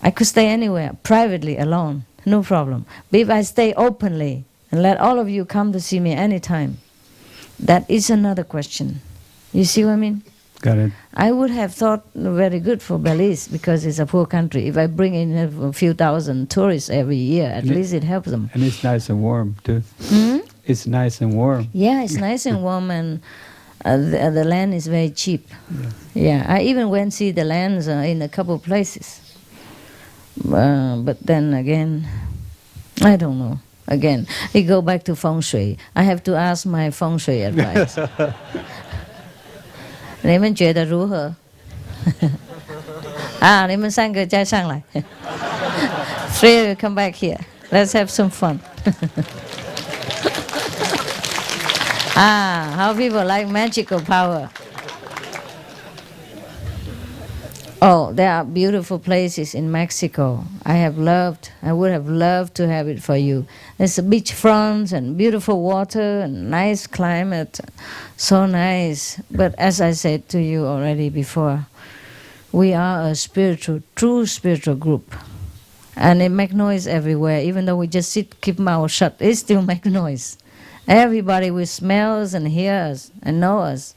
I could stay anywhere, privately, alone, no problem. But if I stay openly and let all of you come to see me anytime, that is another question. You see what I mean? Got it. I would have thought very good for Belize because it's a poor country. If I bring in a few thousand tourists every year, at least it helps them. And it's nice and warm, too. It's nice and warm. Yeah, it's nice and warm, and the land is very cheap. Yeah, I even went see the lands in a couple of places. But then again, I don't know. Again, we go back to feng shui. I have to ask my feng shui advice. 你们觉得如何？你们三个再上来。Three of you come back here. Let's have some fun. How people like magical power. Oh, there are beautiful places in Mexico. I would have loved to have it for you. There's a beach front and beautiful water and nice climate. So nice. But as I said to you already before, We are a true spiritual group. And it make noise everywhere. Even though we just sit, keep mouth shut, it still make noise. Everybody will smell us and hear us and know us.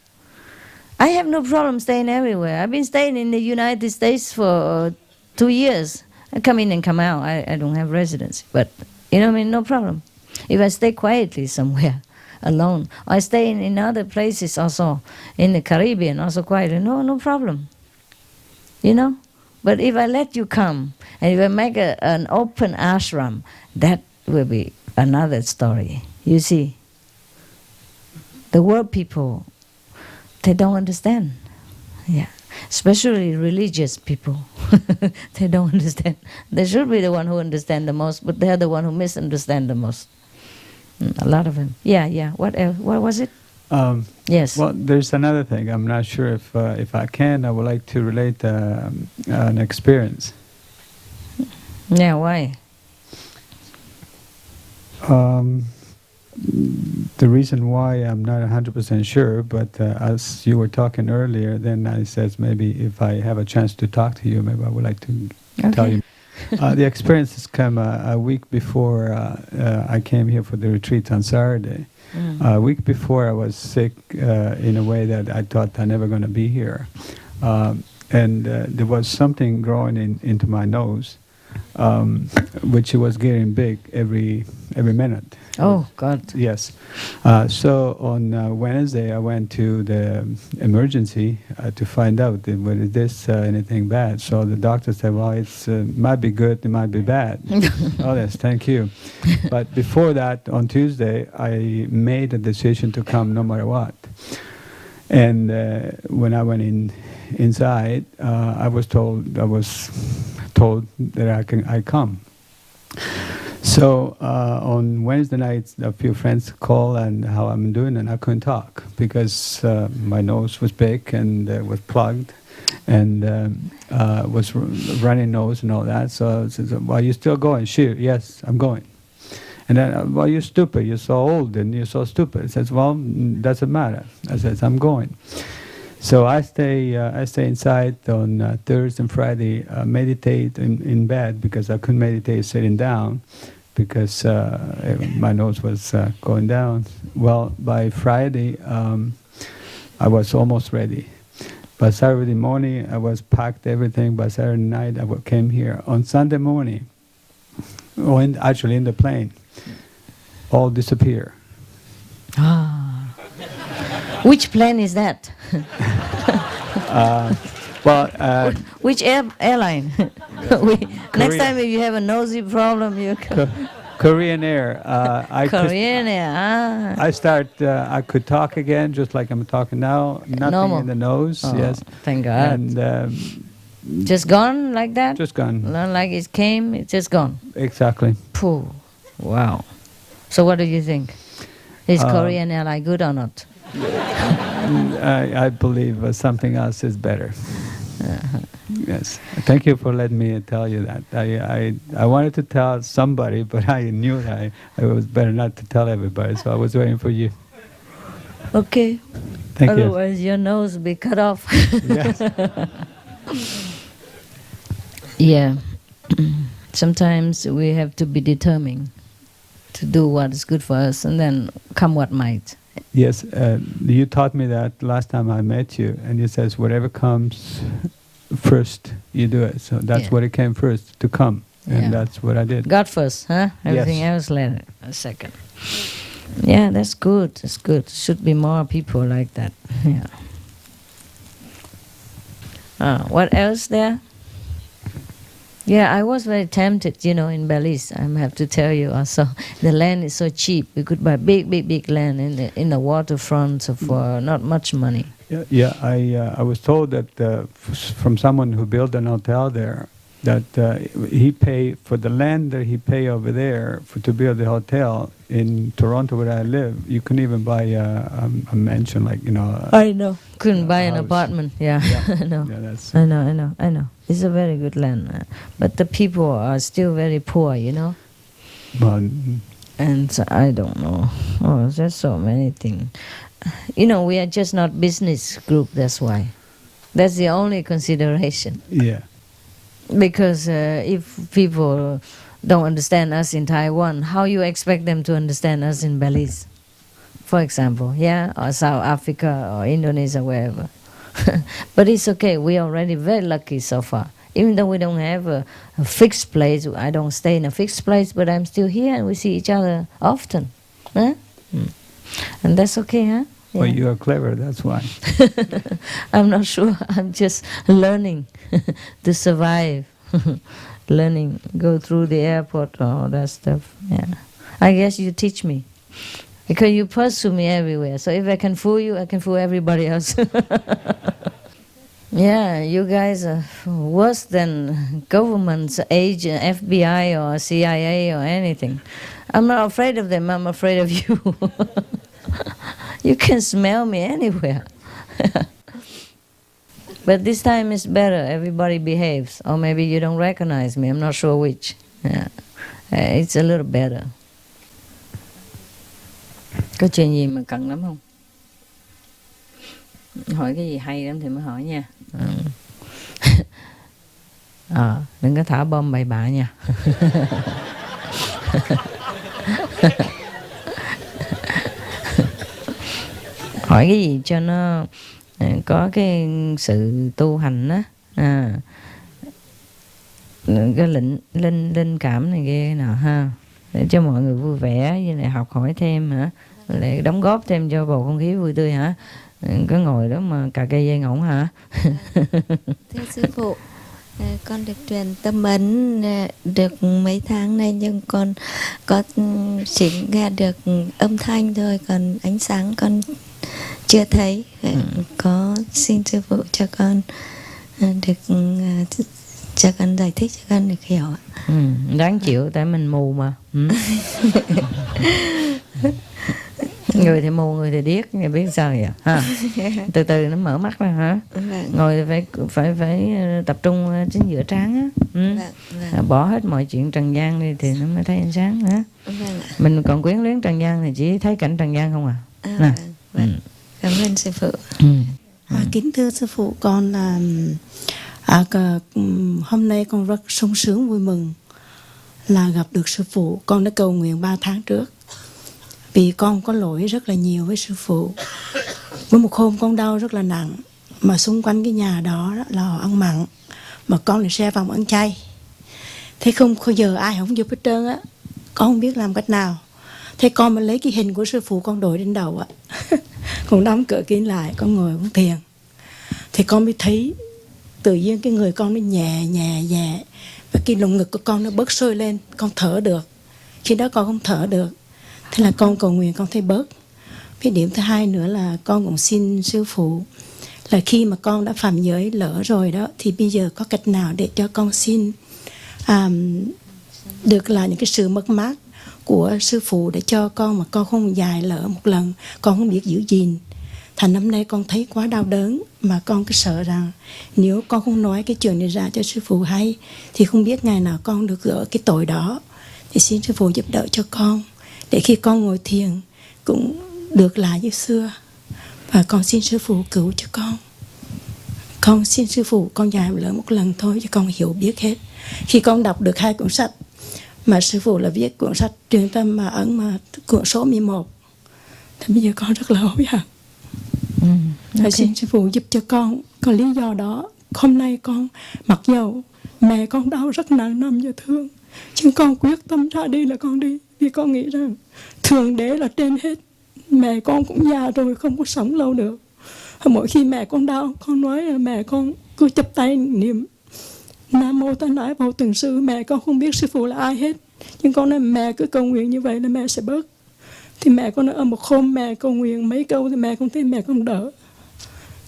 I have no problem staying everywhere. I've been staying in the United States for 2 years. I come in and come out. I don't have residency. But, you know what I mean? No problem. If I stay quietly somewhere, alone. I stay in other places also, in the Caribbean, also quietly. No problem. You know? But if I let you come, and if I make an open ashram, that will be another story. You see, the world people, they don't understand. Yeah, especially religious people. They don't understand. They should be the one who understand the most, but they're the one who misunderstand the most. A lot of them. Yeah. What else? What was it? Yes. Well, there's another thing. I'm not sure if I can. I would like to relate an experience. Yeah. Why? The reason why I'm not 100% sure, but as you were talking earlier, then I said maybe if I have a chance to talk to you, maybe I would like to tell you. The experience has come a week before I came here for the retreat on Saturday. A week before I was sick in a way that I thought I'm never going to be here. And there was something growing into my nose, which was getting big every minute. Oh, God. Yes. So on Wednesday, I went to the emergency to find out whether this anything bad. So the doctor said, well, it might be good, it might be bad. Oh, yes, thank you. But before that, on Tuesday, I made a decision to come no matter what. And when I went inside, I was told that I come. So on Wednesday night, a few friends called and how I'm doing, and I couldn't talk because my nose was big and was plugged, and was running nose and all that. So I said, "Well, you still going?" Sure, yes, I'm going. And then, well, you're stupid. You're so old and you're so stupid. I says, well, doesn't matter. I says, I'm going. So I stay inside on Thursday and Friday, meditate in bed because I couldn't meditate sitting down because my nose was going down. Well, by Friday, I was almost ready. By Saturday morning, I was packed everything. By Saturday night, I came here. On Sunday morning, actually in the plane, all disappear. Which plane is that? Which airline? Next time if you have a nosy problem, you can... Korean Air. Korean Air. I could talk again, just like I'm talking now. Nothing Normal. in the nose. Oh, yes. Thank God. And just gone like that? Just gone. Not like it came, it's just gone. Exactly. Pooh. Wow. So what do you think? Is Korean airline good or not? I believe something else is better. Yes. Thank you for letting me tell you that. I wanted to tell somebody, but I knew that it was better not to tell everybody, so I was waiting for you. Okay. Thank you. Otherwise your nose will be cut off. Yes. Yeah. Sometimes we have to be determined to do what is good for us, and then come what might. Yes, you taught me that last time I met you, and you says whatever comes first, you do it. So that's what it came first, to come, and that's what I did. God first, huh? Everything else later, a second. Yeah, that's good. That's good. Should be more people like that. Yeah. What else there? Yeah, I was very tempted, in Belize. I have to tell you also, the land is so cheap. We could buy big land in the waterfront for not much money. Yeah. I was told that from someone who built an hotel there, that he pay for the land that he pay over there to build the hotel in Toronto where I live. You couldn't even buy a mansion I know. Couldn't buy an house. Apartment. Yeah. I know. Yeah, that's. I know. It's a very good land, but the people are still very poor. Well, and so I don't know. Oh, there's so many things. We are just not business group. That's why. That's the only consideration. Yeah. Because if people don't understand us in Taiwan, how you expect them to understand us in Belize, for example, yeah, or South Africa or Indonesia, wherever. But it's okay. We are already very lucky so far. Even though we don't have a fixed place, I don't stay in a fixed place, but I'm still here and we see each other often. Huh? And that's okay, huh? Well, Yeah. you are clever, that's why. I'm not sure. I'm just learning to survive. Learning, go through the airport, all that stuff. Yeah. I guess you teach me. Because you pursue me everywhere. So if I can fool you, I can fool everybody else. Yeah, you guys are worse than governments, agent, FBI or CIA or anything. I'm not afraid of them, I'm afraid of you. You can smell me anywhere. But this time it's better, everybody behaves. Or maybe you don't recognize me, I'm not sure which. Yeah. It's a little better. Có chuyện gì mà cần lắm không? Hỏi cái gì hay lắm thì mới hỏi nha. Đừng có thả bom bậy bạ nha. Hỏi cái gì cho nó có cái sự tu hành á, cái linh cảm này kia nào ha, để cho mọi người vui vẻ, với lại học hỏi thêm hả, lại đóng góp thêm cho bầu không khí vui tươi hả. Có ngồi đó mà cà cây dây ngỗng hả? Thưa sư phụ, con được truyền tâm ấn được mấy tháng nay, nhưng con có chỉ nghe được âm thanh thôi, còn ánh sáng con chưa thấy. Có xin sư phụ cho con được cho con giải thích, cho con được hiểu ạ. Đáng chịu, tại mình mù mà. Người thì mù, người thì điếc, người biết sao vậy ha. Từ từ nó mở mắt ra hả. Ngồi thì phải tập trung chính giữa trán á. Bỏ hết mọi chuyện trần gian đi thì nó mới thấy ánh sáng hả. Mình còn quyến luyến trần gian thì chỉ thấy cảnh trần gian không à. Cảm ơn sư phụ. Kính thưa sư phụ, con là hôm nay con rất sung sướng vui mừng là gặp được sư phụ. Con đã cầu nguyện 3 tháng trước, vì con có lỗi rất là nhiều với sư phụ. Với một hôm con đau rất là nặng, mà xung quanh cái nhà đó là họ ăn mặn, mà con lại xe vòng ăn chay. Thế không bao giờ ai không giúp hết trơn á. Con không biết làm cách nào. Thế con mới lấy cái hình của sư phụ con đội lên đầu á. Con đóng cửa kín lại, con ngồi con thiền. Thì con mới thấy tự nhiên cái người con nó nhẹ nhẹ nhẹ, và cái lồng ngực của con nó bớt sôi lên, con thở được. Khi đó con không thở được, thế là con cầu nguyện con thấy bớt. Cái điểm thứ hai nữa là con cũng xin sư phụ là khi mà con đã phạm giới lỡ rồi đó, thì bây giờ có cách nào để cho con xin được là những cái sự mất mát của sư phụ, để cho con mà con không dài lỡ một lần, con không biết giữ gìn. Thành năm nay con thấy quá đau đớn, mà con cứ sợ rằng nếu con không nói cái chuyện này ra cho sư phụ hay, thì không biết ngày nào con được gỡ cái tội đó. Thì xin sư phụ giúp đỡ cho con, để khi con ngồi thiền cũng được lại như xưa. Và con xin sư phụ cứu cho con. Con xin sư phụ, con dài lỡ một lần thôi cho con hiểu biết hết. Khi con đọc được 2 cuốn sách mà sư phụ là viết, cuốn sách Truyền Tâm mà ấn mà cuốn số 11, thì bây giờ con rất là hối hận. Okay. Xin sư phụ giúp cho con. Có lý do đó hôm nay con, mặc dầu mẹ con đau rất nặng nằm giờ thương, nhưng con quyết tâm ra đi là con đi. Vì con nghĩ rằng Thượng Đế là trên hết. Mẹ con cũng già rồi, không có sống lâu được. Mỗi khi mẹ con đau, con nói là mẹ con cứ chắp tay niệm Nam Mô Tát Nãi Vào Từng Sư. Mẹ con không biết sư phụ là ai hết, nhưng con nói mẹ cứ cầu nguyện như vậy là mẹ sẽ bớt. Thì mẹ con nói một hôm mẹ cầu nguyện mấy câu thì mẹ con thấy mẹ con đỡ.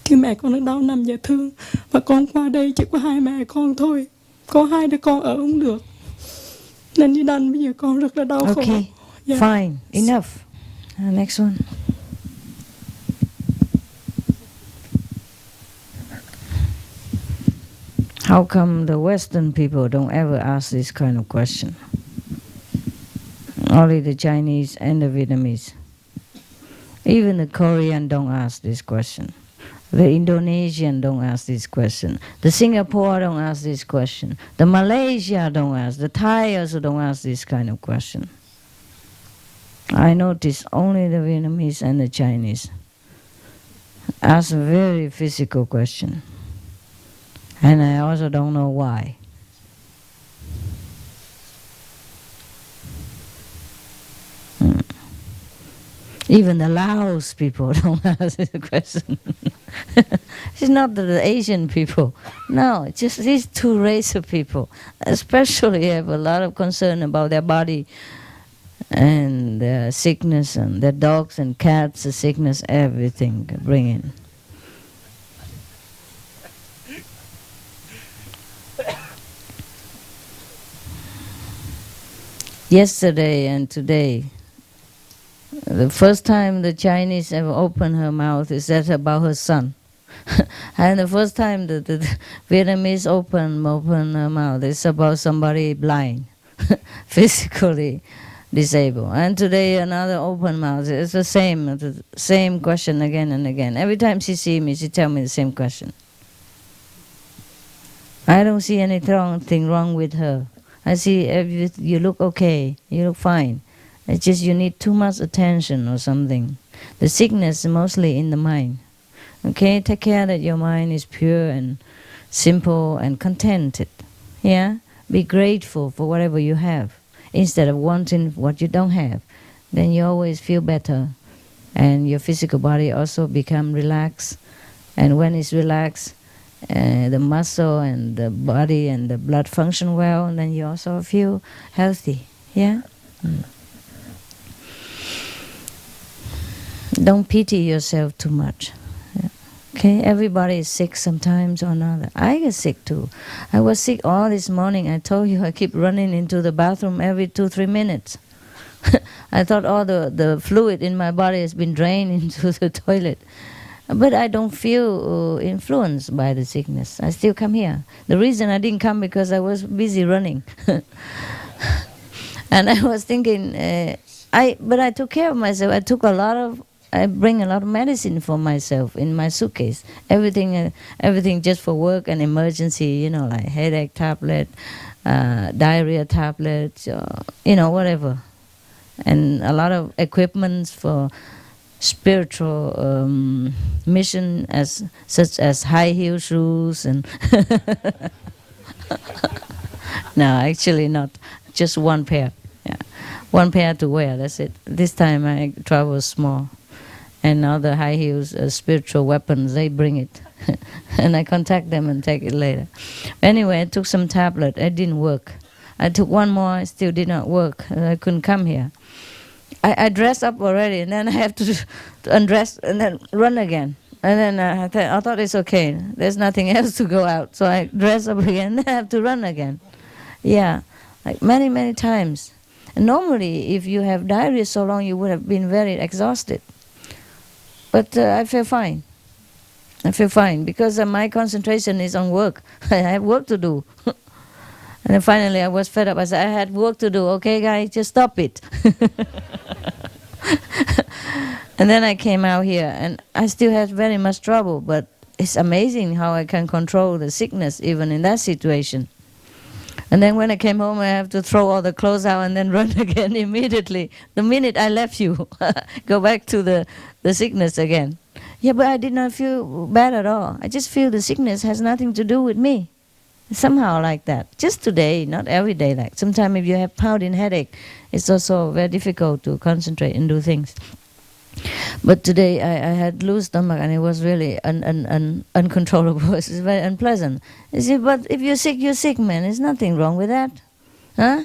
Thì mẹ con nó đau nằm giờ thương. Và con qua đây chỉ có 2 mẹ con thôi, có 2 đứa con ở không được, nên đi đành bây giờ con rất là đau khổ. Okay, fine, enough. Next one. How come the Western people don't ever ask this kind of question? Only the Chinese and the Vietnamese. Even the Korean don't ask this question. The Indonesian don't ask this question. The Singapore don't ask this question. The Malaysia don't ask. The Thai also don't ask this kind of question. I notice only the Vietnamese and the Chinese ask a very physical question. And I also don't know why. Even the Laos people don't ask this question. It's not the Asian people. No, it's just these two races of people, especially have a lot of concern about their body and their sickness, and their dogs and cats, the sickness, everything bring in. Yesterday and today, the first time the Chinese ever opened her mouth is that about her son. And the first time the Vietnamese open her mouth is about somebody blind, physically disabled. And today another open mouth. It's the same question again and again. Every time she see me, she tell me the same question. I don't see anything wrong with her. I see you look okay, you look fine. It's just you need too much attention or something. The sickness is mostly in the mind. Okay, take care that your mind is pure and simple and contented. Yeah, be grateful for whatever you have instead of wanting what you don't have. Then you always feel better, and your physical body also become relaxed. And when it's relaxed, the muscle and the body and the blood function well, and then you also feel healthy. Yeah. Don't pity yourself too much. Yeah. Okay, everybody is sick sometimes or another. I get sick too. I was sick all this morning. I told you I keep running into the bathroom every 2-3 minutes. I thought all the fluid in my body has been drained into the toilet. But I don't feel influenced by the sickness. I still come here. The reason I didn't come because I was busy running. And I was thinking, but I took care of myself. I bring a lot of medicine for myself in my suitcase. Everything just for work and emergency, like headache tablet, diarrhea tablet, whatever. And a lot of equipments for spiritual mission, such as high heel shoes and no, actually not, just one pair. Yeah, one pair to wear. That's it. This time I travel small, and now the high heels, spiritual weapons, they bring it, and I contact them and take it later. Anyway, I took some tablet. It didn't work. I took one more. It still did not work. I couldn't come here. I dressed up already, and then I have to undress and then run again. And then I thought it's okay. There's nothing else to go out. So I dress up again, and then I have to run again. Yeah, like many, many times. And normally, if you have diarrhea so long, you would have been very exhausted. But I feel fine. I feel fine because my concentration is on work. I have work to do. And then finally I was fed up. I said, I had work to do. Okay, guys, just stop it. And then I came out here, and I still had very much trouble, but it's amazing how I can control the sickness even in that situation. And then when I came home, I have to throw all the clothes out and then run again immediately. The minute I left you, go back to the sickness again. Yeah, but I did not feel bad at all. I just feel the sickness has nothing to do with me. Somehow like that. Just today, not every day. Like sometimes if you have pounding headache, it's also very difficult to concentrate and do things. But today I had loose stomach and it was really uncontrollable. It's very unpleasant. You see, but if you're sick, man. There's nothing wrong with that. Huh?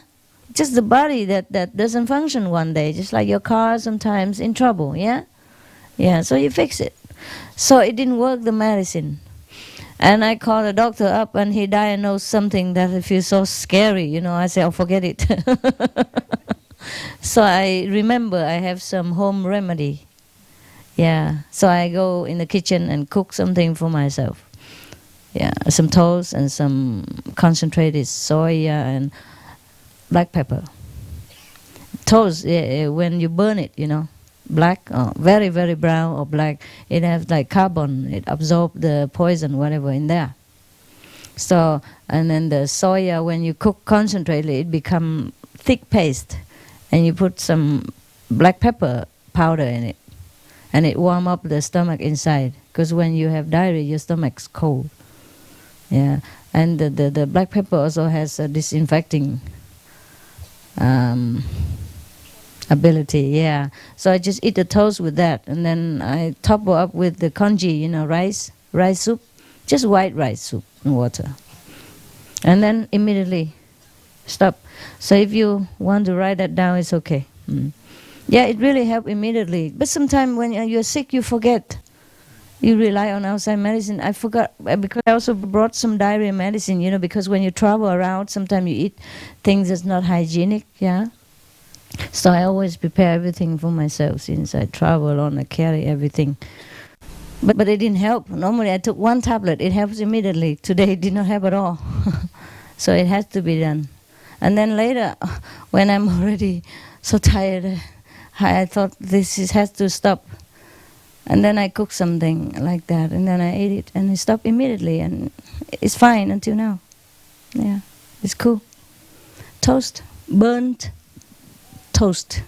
Just the body that doesn't function one day, just like your car sometimes in trouble, yeah? Yeah, so you fix it. So it didn't work, the medicine. And I called the doctor up and he diagnosed something that I feel so scary, I said, oh, forget it. So I remember I have some home remedy. Yeah, so I go in the kitchen and cook something for myself. Yeah, some toast and some concentrated soya and black pepper. Toast, when you burn it, black, or very, very brown or black. It has like carbon. It absorbs the poison, whatever in there. So, and then the soya, when you cook concentratedly, it become thick paste. And you put some black pepper powder in it. And it warm up the stomach inside. Because when you have diarrhea, your stomach's cold. Yeah. And the black pepper also has a disinfecting ability, yeah. So I just eat the toast with that. And then I top up with the congee, rice soup. Just white rice soup and water. And then immediately stop. So if you want to write that down, it's okay. Yeah, it really helped immediately. But sometimes when you're sick, you forget. You rely on outside medicine. I forgot, because I also brought some diarrhea medicine, because when you travel around, sometimes you eat things that's not hygienic, yeah? So I always prepare everything for myself. Since I travel on, I carry everything. But it didn't help. Normally I took one tablet, it helps immediately. Today it did not help at all. So it has to be done. And then later, when I'm already so tired, I thought has to stop. And then I cooked something like that, and then I ate it, and it stopped immediately, and it's fine until now. Yeah, it's cool. Toast, burnt toast,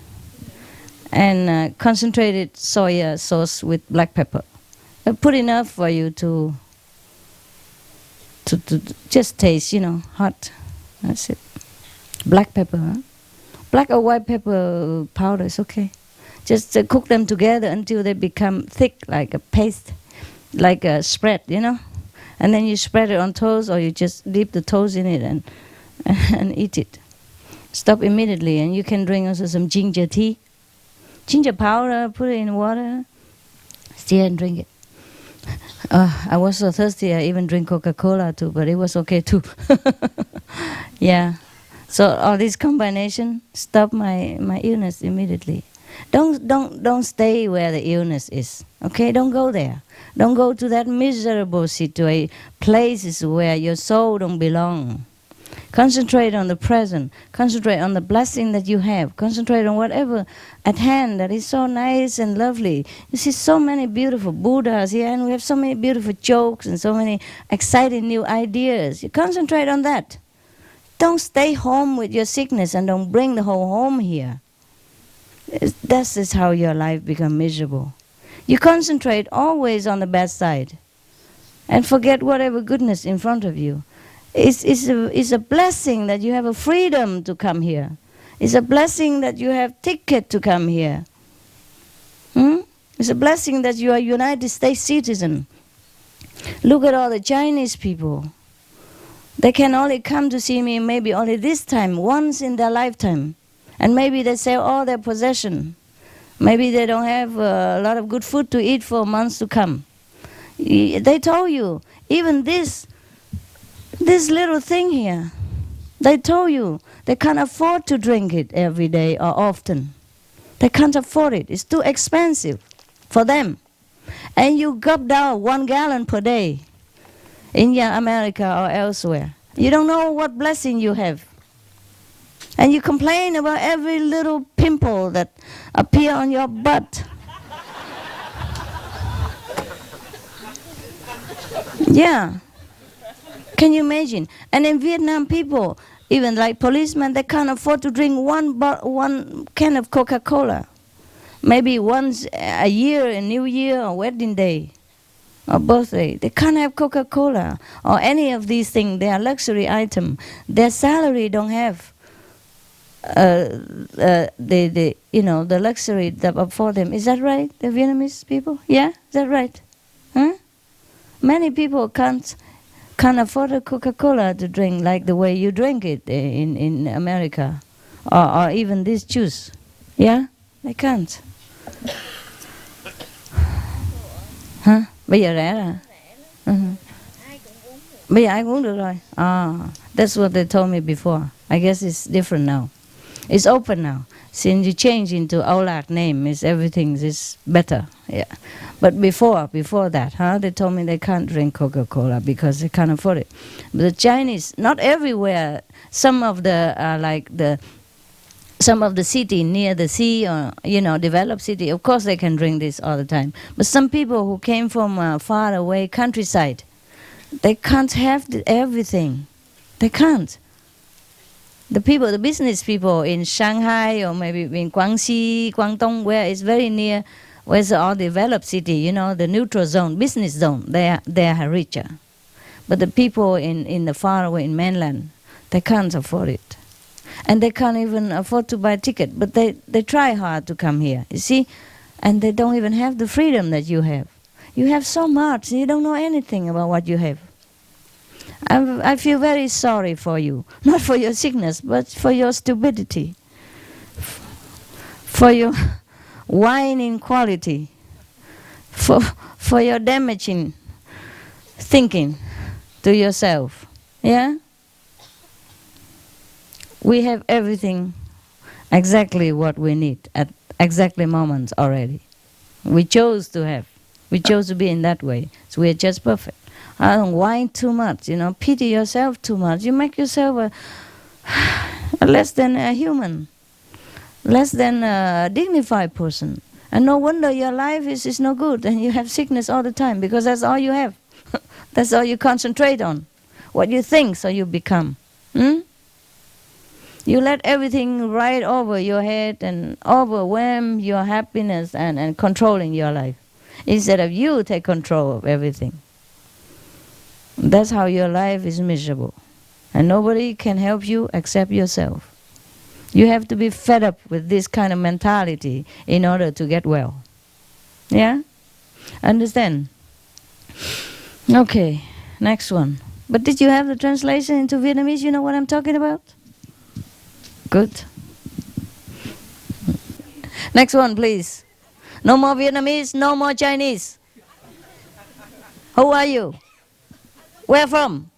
and concentrated soya sauce with black pepper. Put enough for you to just taste, hot. That's it. Black pepper, huh? Black or white pepper powder is okay. Just cook them together until they become thick, like a paste, like a spread, And then you spread it on toast, or you just dip the toast in it and eat it. Stop immediately, and you can drink also some ginger tea. Ginger powder, put it in water, stir and drink it. I was so thirsty, I even drink Coca-Cola too, but it was okay too. Yeah. So all this combination stop my illness immediately. Don't stay where the illness is. Okay, don't go there. Don't go to that miserable situation, places where your soul don't belong. Concentrate on the present. Concentrate on the blessing that you have. Concentrate on whatever at hand that is so nice and lovely. You see so many beautiful Buddhas here, and we have so many beautiful jokes and so many exciting new ideas. You concentrate on that. Don't stay home with your sickness and don't bring the whole home here. That is how your life becomes miserable. You concentrate always on the bad side and forget whatever goodness in front of you. It's a blessing that you have a freedom to come here. It's a blessing that you have ticket to come here. It's a blessing that you are a United States citizen. Look at all the Chinese people. They can only come to see me maybe only this time, once in their lifetime. And maybe they sell all their possession. Maybe they don't have a lot of good food to eat for months to come. They told you, even this little thing here, they told you they can't afford to drink it every day or often. They can't afford it. It's too expensive for them. And you gulp down 1 gallon per day in America or elsewhere. You don't know what blessing you have. And you complain about every little pimple that appear on your butt. Yeah. Can you imagine? And in Vietnam, people, even like policemen, they can't afford to drink one can of Coca-Cola. Maybe once a year, a New Year or wedding day or birthday. They can't have Coca-Cola or any of these things. They are luxury item. Their salary don't have the luxury that afford them. Is that right, the Vietnamese people? Yeah, is that right? Huh? Many people can't afford a Coca-Cola to drink like the way you drink it in America, or even this juice. Yeah, they can't. Hả? Bây giờ rẻ rồi. Bây giờ ai cũng uống được rồi. That's what they told me before. I guess it's different now. It's open now. Since you change into Aulak name, everything is better. Yeah. But before that, they told me they can't drink Coca-Cola because they can't afford it. But the Chinese, not everywhere. Some of the some of the city near the sea or developed city, of course they can drink this all the time. But some people who came from far away countryside, they can't have everything. They can't. The business people in Shanghai or maybe in Guangxi, Guangdong, where it's very near, where's all developed city, the neutral zone, business zone, they are richer. But the people in the far away in mainland, they can't afford it. And they can't even afford to buy a ticket, but they try hard to come here, you see? And they don't even have the freedom that you have. You have so much, and you don't know anything about what you have. I feel very sorry for you, not for your sickness, but for your stupidity, for your whining quality, for your damaging thinking to yourself. Yeah? We have everything exactly what we need at exactly moments already. We chose to have. We chose to be in that way. So we are just perfect. I don't whine too much, pity yourself too much. You make yourself a less than a human, less than a dignified person. And no wonder your life is no good and you have sickness all the time because that's all you have. That's all you concentrate on. What you think, so you become. You let everything ride over your head and overwhelm your happiness and controlling your life. Instead of you take control of everything. That's how your life is miserable. And nobody can help you except yourself. You have to be fed up with this kind of mentality in order to get well. Yeah? Understand? Okay, next one. But did you have the translation into Vietnamese? You know what I'm talking about? Good. Next one, please. No more Vietnamese, no more Chinese. Who are you? Where from?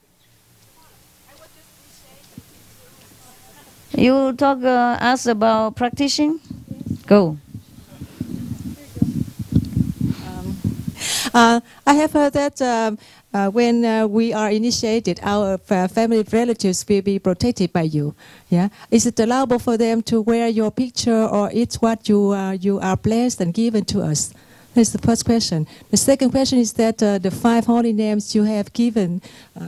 You talk us about practicing? Go. I have heard that when we are initiated, our family relatives will be protected by you. Yeah, is it allowable for them to wear your picture or eat what you are blessed and given to us? That's the first question. The second question is that the 5 holy names you have given,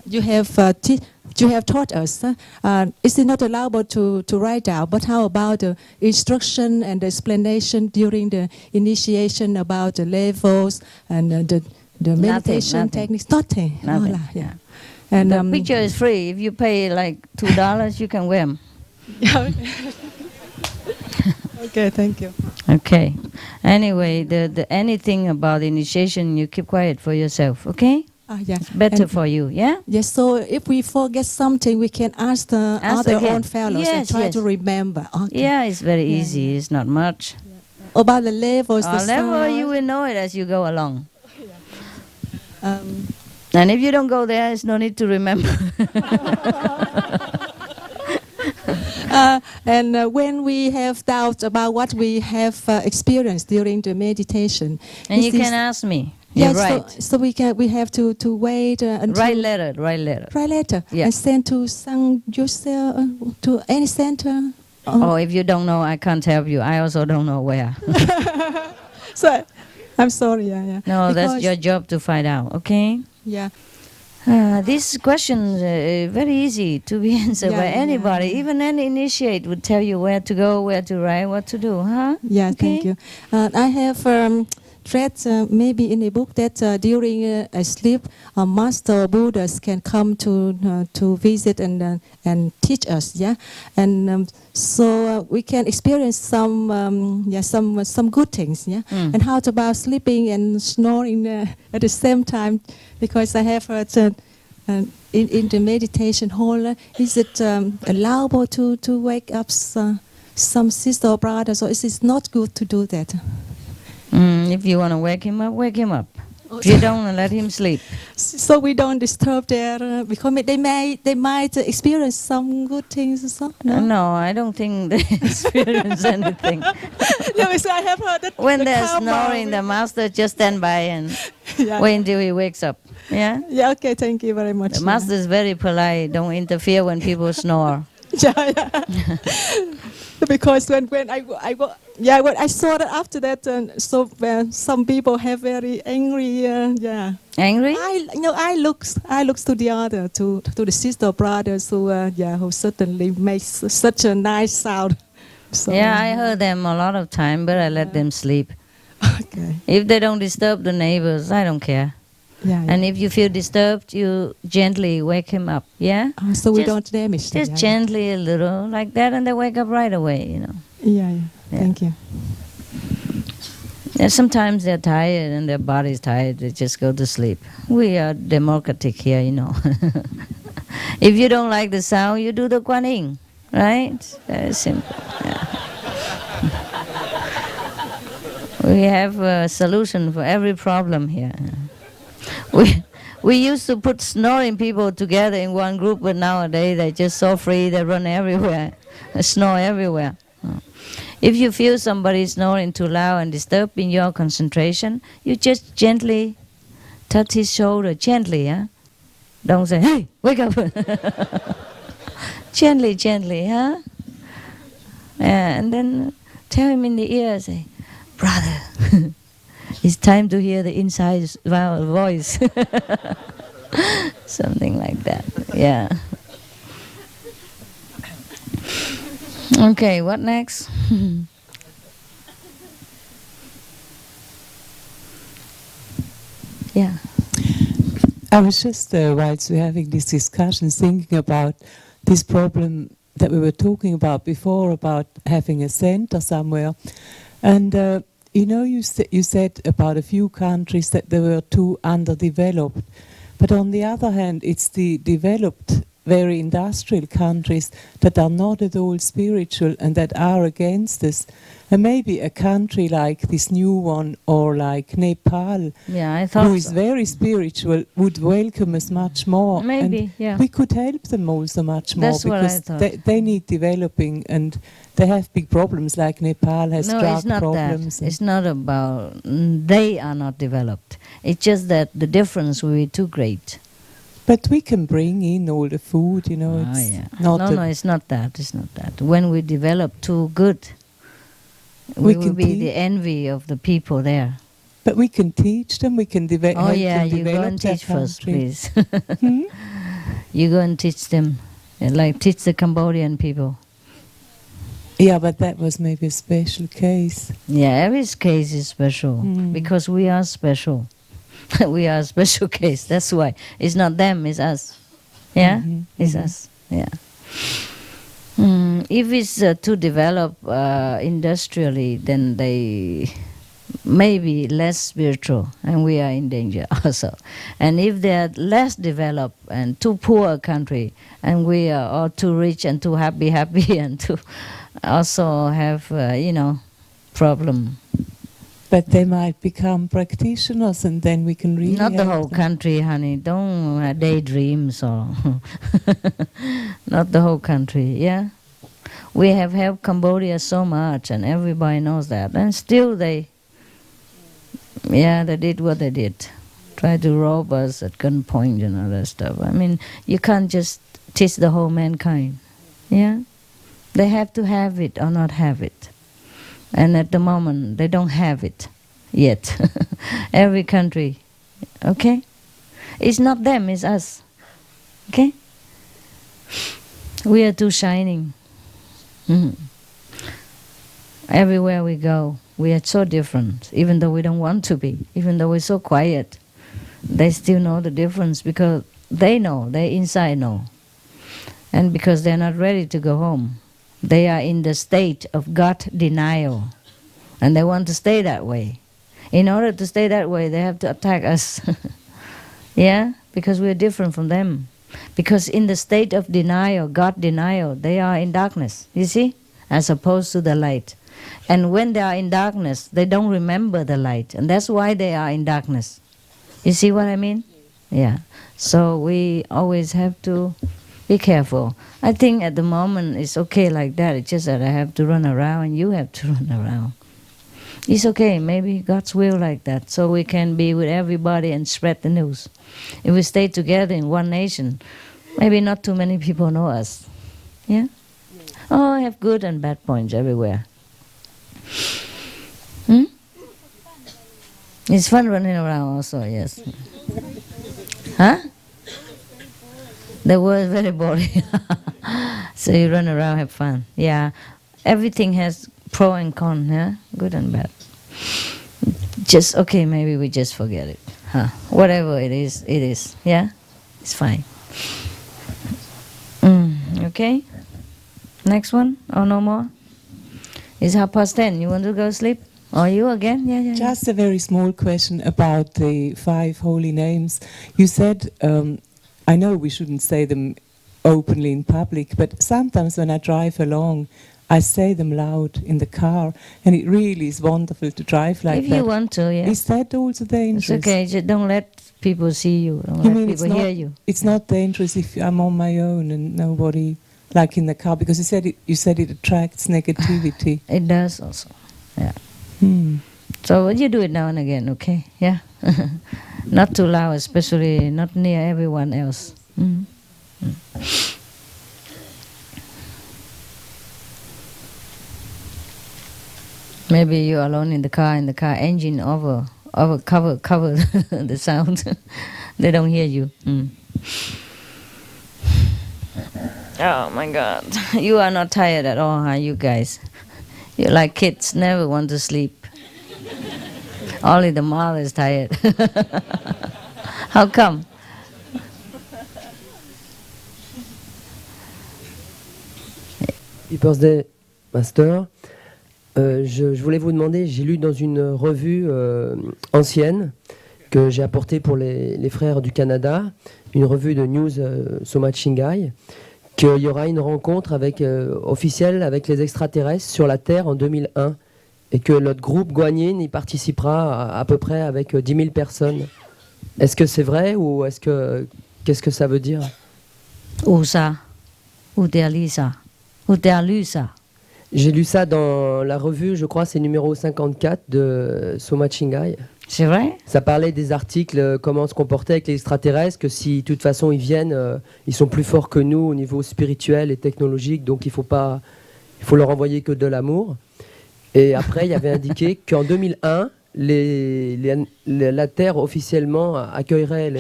you have taught us. Is it not allowable to write down? But how about the instruction and the explanation during the initiation about the levels and the meditation techniques? Nothing. Nothing. Oh, yeah. And the picture is free. If you pay like $2, you can wear them. Okay, thank you. Okay. Anyway, the anything about initiation, you keep quiet for yourself, okay? Yeah. It's better for you, yeah? Yes, so if we forget something, we can ask the other again. own fellows and try to remember. Okay. Yeah, it's very easy. It's not much. About the levels, the level, sound. you will know it as you go along. And if you don't go there, there's no need to remember. And when we have doubts about what we have experienced during the meditation, and you can ask me. Yes, right. So we have to wait until write letter. Yeah. And send to San Jose to any center. Oh, if you don't know, I can't help you. I also don't know where. So I'm sorry. Yeah. No, that's your job to find out. Okay. Yeah. This question is very easy to be answered by anybody. Even any initiate would tell you where to go, where to write, what to do, huh? Yeah, okay. Thank you. I have read maybe in a book that during a sleep, master Buddhas can come to visit and teach us. Yeah, and so we can experience some good things. Yeah, and how about sleeping and snoring at the same time? Because I have heard in the meditation hall, is it allowable to wake up some sister or brothers, or is it not good to do that? If you want to wake him up. If you don't, let him sleep. So we don't disturb their because they might experience some good things or something. No, I don't think they experience anything. No, so I have heard that when they're snoring, the master just stand by and wait until he wakes up. Yeah. Yeah. Okay. Thank you very much. The master is very polite. Don't interfere when people snore. Yeah. Because when when I saw that after that, some people have very angry, Angry? I looks to the other, to the sister brothers who certainly makes such a nice sound. So, Yeah, I heard them a lot of time, but I let them sleep. Okay. If they don't disturb the neighbors, I don't care. Yeah. And if you feel disturbed, you gently wake him up. Yeah. So we don't damage them. Just gently a little like that, and they wake up right away. You know. Yeah. Thank you. Yeah, sometimes they're tired and their body's tired. They just go to sleep. We are democratic here, you know. If you don't like the sound, you do the Kuan Yin, right? Very simple. Yeah. We have a solution for every problem here. We used to put snoring people together in one group, but nowadays they're just so free, they run everywhere, they snore everywhere. If you feel somebody snoring too loud and disturbing your concentration, you just gently touch his shoulder, gently, yeah? Don't say, hey, wake up. Gently, huh? Yeah, and then tell him in the ear, say, brother, it's time to hear the inside voice. Something like that, yeah. Okay, what next? Yeah. I was just, whilst we're having this discussion, thinking about this problem that we were talking about before, about having a center somewhere. And, you said about a few countries that they were too underdeveloped. But on the other hand, it's the developed, very industrial countries that are not at all spiritual and that are against us. And maybe a country like this new one, or like Nepal, yeah, I thought who is very spiritual, would welcome us much more. Maybe, and yeah. we could help them also much more. That's what I thought. They need developing, and they have big problems, like Nepal has drug problems. It's not about they are not developed. It's just that the difference will be too great. But we can bring in all the food, it's not it's not that. It's not that. When we develop too good, we will be the envy of the people there. But we can teach them, we can develop. Oh yeah, you go and teach first, please. You go and teach them, like teach the Cambodian people. Yeah, but that was maybe a special case. Yeah, every case is special because we are special. We are a special case. That's why it's not them, it's us. Yeah, it's us. Yeah. If it's too developed industrially, then they may be less spiritual, and we are in danger also. And if they are less developed and too poor a country, and we are all too rich and too happy, and to also have problem. But they might become practitioners, and then we can really not the help whole them. country, honey. Don't daydreams or not the whole country. Yeah, we have helped Cambodia so much, and everybody knows that. And still, they did what they did, try to rob us at gunpoint and all that stuff. I mean, you can't just teach the whole mankind. Yeah, they have to have it or not have it. And at the moment, they don't have it yet. Every country, okay? It's not them, it's us, okay? We are too shining. Everywhere we go, we are so different, even though we don't want to be, even though we're so quiet. They still know the difference because they know, they inside know. And because they're not ready to go home. They are in the state of God denial, and they want to stay that way. In order to stay that way, they have to attack us. Yeah, because we are different from them. Because in the state of denial, God denial, they are in darkness, you see, as opposed to the light. And when they are in darkness, they don't remember the light, and that's why they are in darkness. You see what I mean? Yeah. So we always have to be careful. I think at the moment it's okay like that. It's just that I have to run around and you have to run around. It's okay. Maybe God's will like that. So we can be with everybody and spread the news. If we stay together in one nation, maybe not too many people know us. Yeah? Oh, I have good and bad points everywhere. Hmm? It's fun running around also, yes. Huh? The world is very boring. So you run around, have fun. Yeah. Everything has pro and con, yeah? Good and bad. Just, okay, maybe we just forget it. Huh? Whatever it is, yeah? It's fine. Okay? Next one? Or no more? It's 10:30. You want to go sleep? Or you again? Yeah. Just a very small question about the 5 holy names. You said, I know we shouldn't say them openly in public, but sometimes when I drive along, I say them loud in the car, and it really is wonderful to drive like If that. you want to, yeah. Is that also dangerous? It's okay, just don't let people see you. Don't You let mean people hear you. it's not dangerous if I'm on my own and nobody, like in the car, because you said it attracts negativity. It does also, yeah. Hmm. So you do it now and again, okay? Yeah. Not too loud, especially not near everyone else. Maybe you're alone in the car, engine cover the sound. They don't hear you. Oh my God. You are not tired at all, huh, you guys? You're like kids, never want to sleep. Only the mother is tired. How come? Happy birthday, Master. Je voulais vous demander, j'ai lu dans une revue ancienne que j'ai apportée pour les frères du Canada, une revue de news Soma Chingai, qu'il y aura une rencontre officielle avec les extraterrestres sur la Terre en 2001 et que notre groupe Guanyin y participera à peu près avec 10 000 personnes. Est-ce que c'est vrai ou qu'est-ce que ça veut dire? Où ça? Où t'as lu ça? Où t'as lu ça? J'ai lu ça dans la revue, je crois, c'est numéro 54 de Soma Chingai. C'est vrai? Ça parlait des articles, comment se comporter avec les extraterrestres, que si de toute façon ils viennent, ils sont plus forts que nous au niveau spirituel et technologique, donc il faut leur envoyer que de l'amour. Et après, il y avait indiqué qu'en 2001, la Terre officiellement accueillerait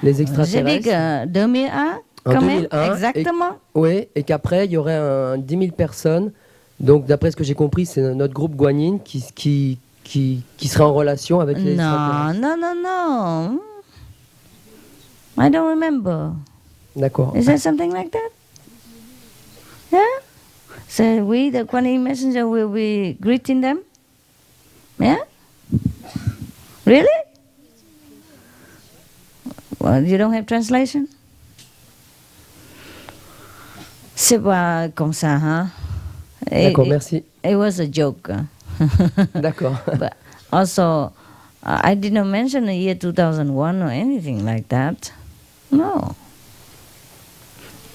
les extraterrestres. J'ai dit que 2001, en quand 2001, même, exactement. Oui, et qu'après, il y aurait 10 000 personnes. Donc, d'après ce que j'ai compris, c'est notre groupe Guanyin qui serait en relation avec les extraterrestres. No. I don't remember. D'accord. Is there something like that? Yeah? So we, the Kuan Yin messenger, will be greeting them? Yeah? Really? Well, you don't have translation? C'est pas comme ça, hein? D'accord, merci. It was a joke. D'accord. But also, I did not mention the year 2001 or anything like that. No.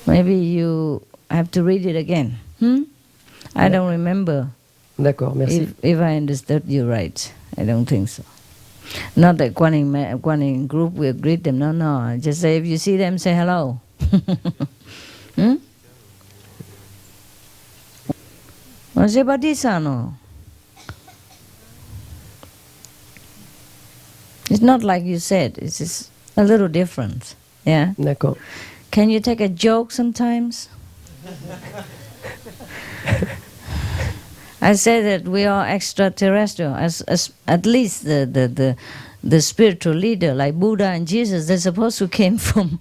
Maybe you have to read it again. I don't remember. D'accord, merci. If I understood you right. I don't think so. Not that Kuan Yin group will greet them. No. Just say, if you see them, say hello. C'est pas dit ça, non? It's not like you said. It's just a little different. Yeah? D'accord. Can you take a joke sometimes? I say that we are extraterrestrial. As at least the spiritual leader, like Buddha and Jesus, they're supposed to came from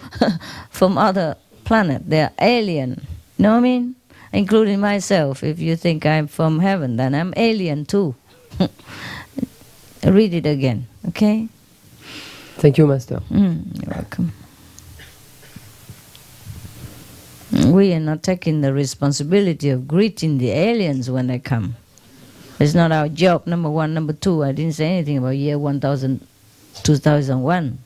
from other planet. They're alien. You know what I mean? Including myself. If you think I'm from heaven, then I'm alien too. Read it again, okay? Thank you, Master. You're welcome. We are not taking the responsibility of greeting the aliens when they come. It's not our job, number one. Number two, I didn't say anything about year 2001.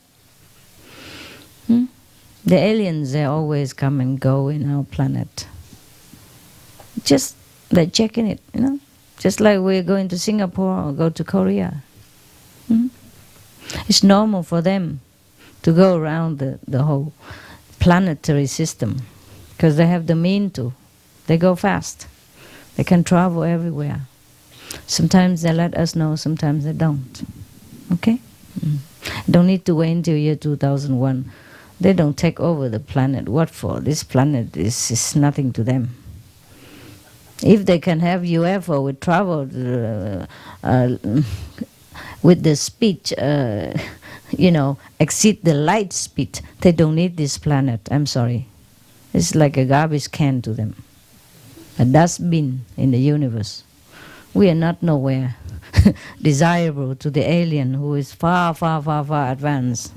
The aliens, they always come and go in our planet. Just they're checking it, you know. Just like we're going to Singapore or go to Korea. It's normal for them to go around the whole planetary system because they have the mean to. They go fast. They can travel everywhere. Sometimes they let us know, sometimes they don't. Okay? Don't need to wait until year 2001. They don't take over the planet. What for? This planet is nothing to them. If they can have UFO with travel with the speed, exceed the light speed, they don't need this planet. I'm sorry. It's like a garbage can to them. A dustbin in the universe. We are not nowhere desirable to the alien who is far, far, far, far advanced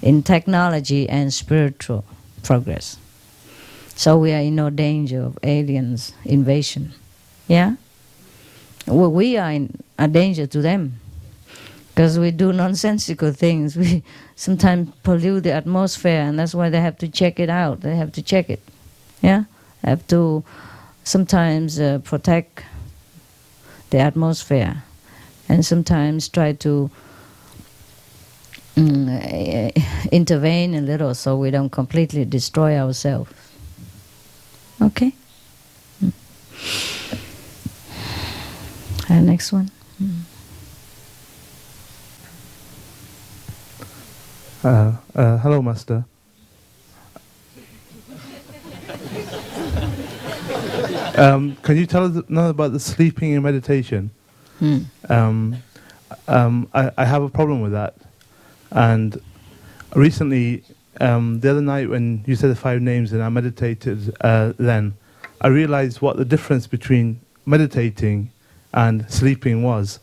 in technology and spiritual progress. So we are in no danger of aliens' invasion. Yeah? Well, we are in a danger to them because we do nonsensical things. We sometimes pollute the atmosphere, and that's why they have to check it out. They have to check it. Yeah? Have to sometimes protect the atmosphere, and sometimes try to intervene a little so we don't completely destroy ourselves. Okay? Next one. Hello, Master. Can you tell us now about the sleeping and meditation? I have a problem with that. And recently, the other night when you said the 5 names and I meditated then, I realized what the difference between meditating and sleeping was.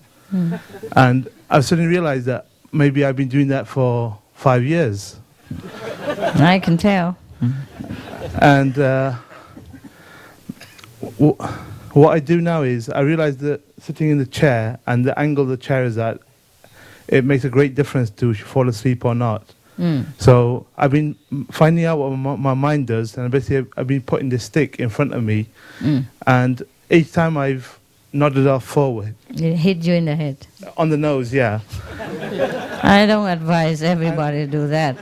And I suddenly realized that maybe I've been doing that for 5 years. I can tell. And what I do now is I realize that sitting in the chair and the angle the chair is at, it makes a great difference to fall asleep or not. So I've been finding out what my mind does, and basically I've been putting this stick in front of me, and each time I've nodded off forward. It hit you in the head. On the nose, yeah. I don't advise everybody to do that.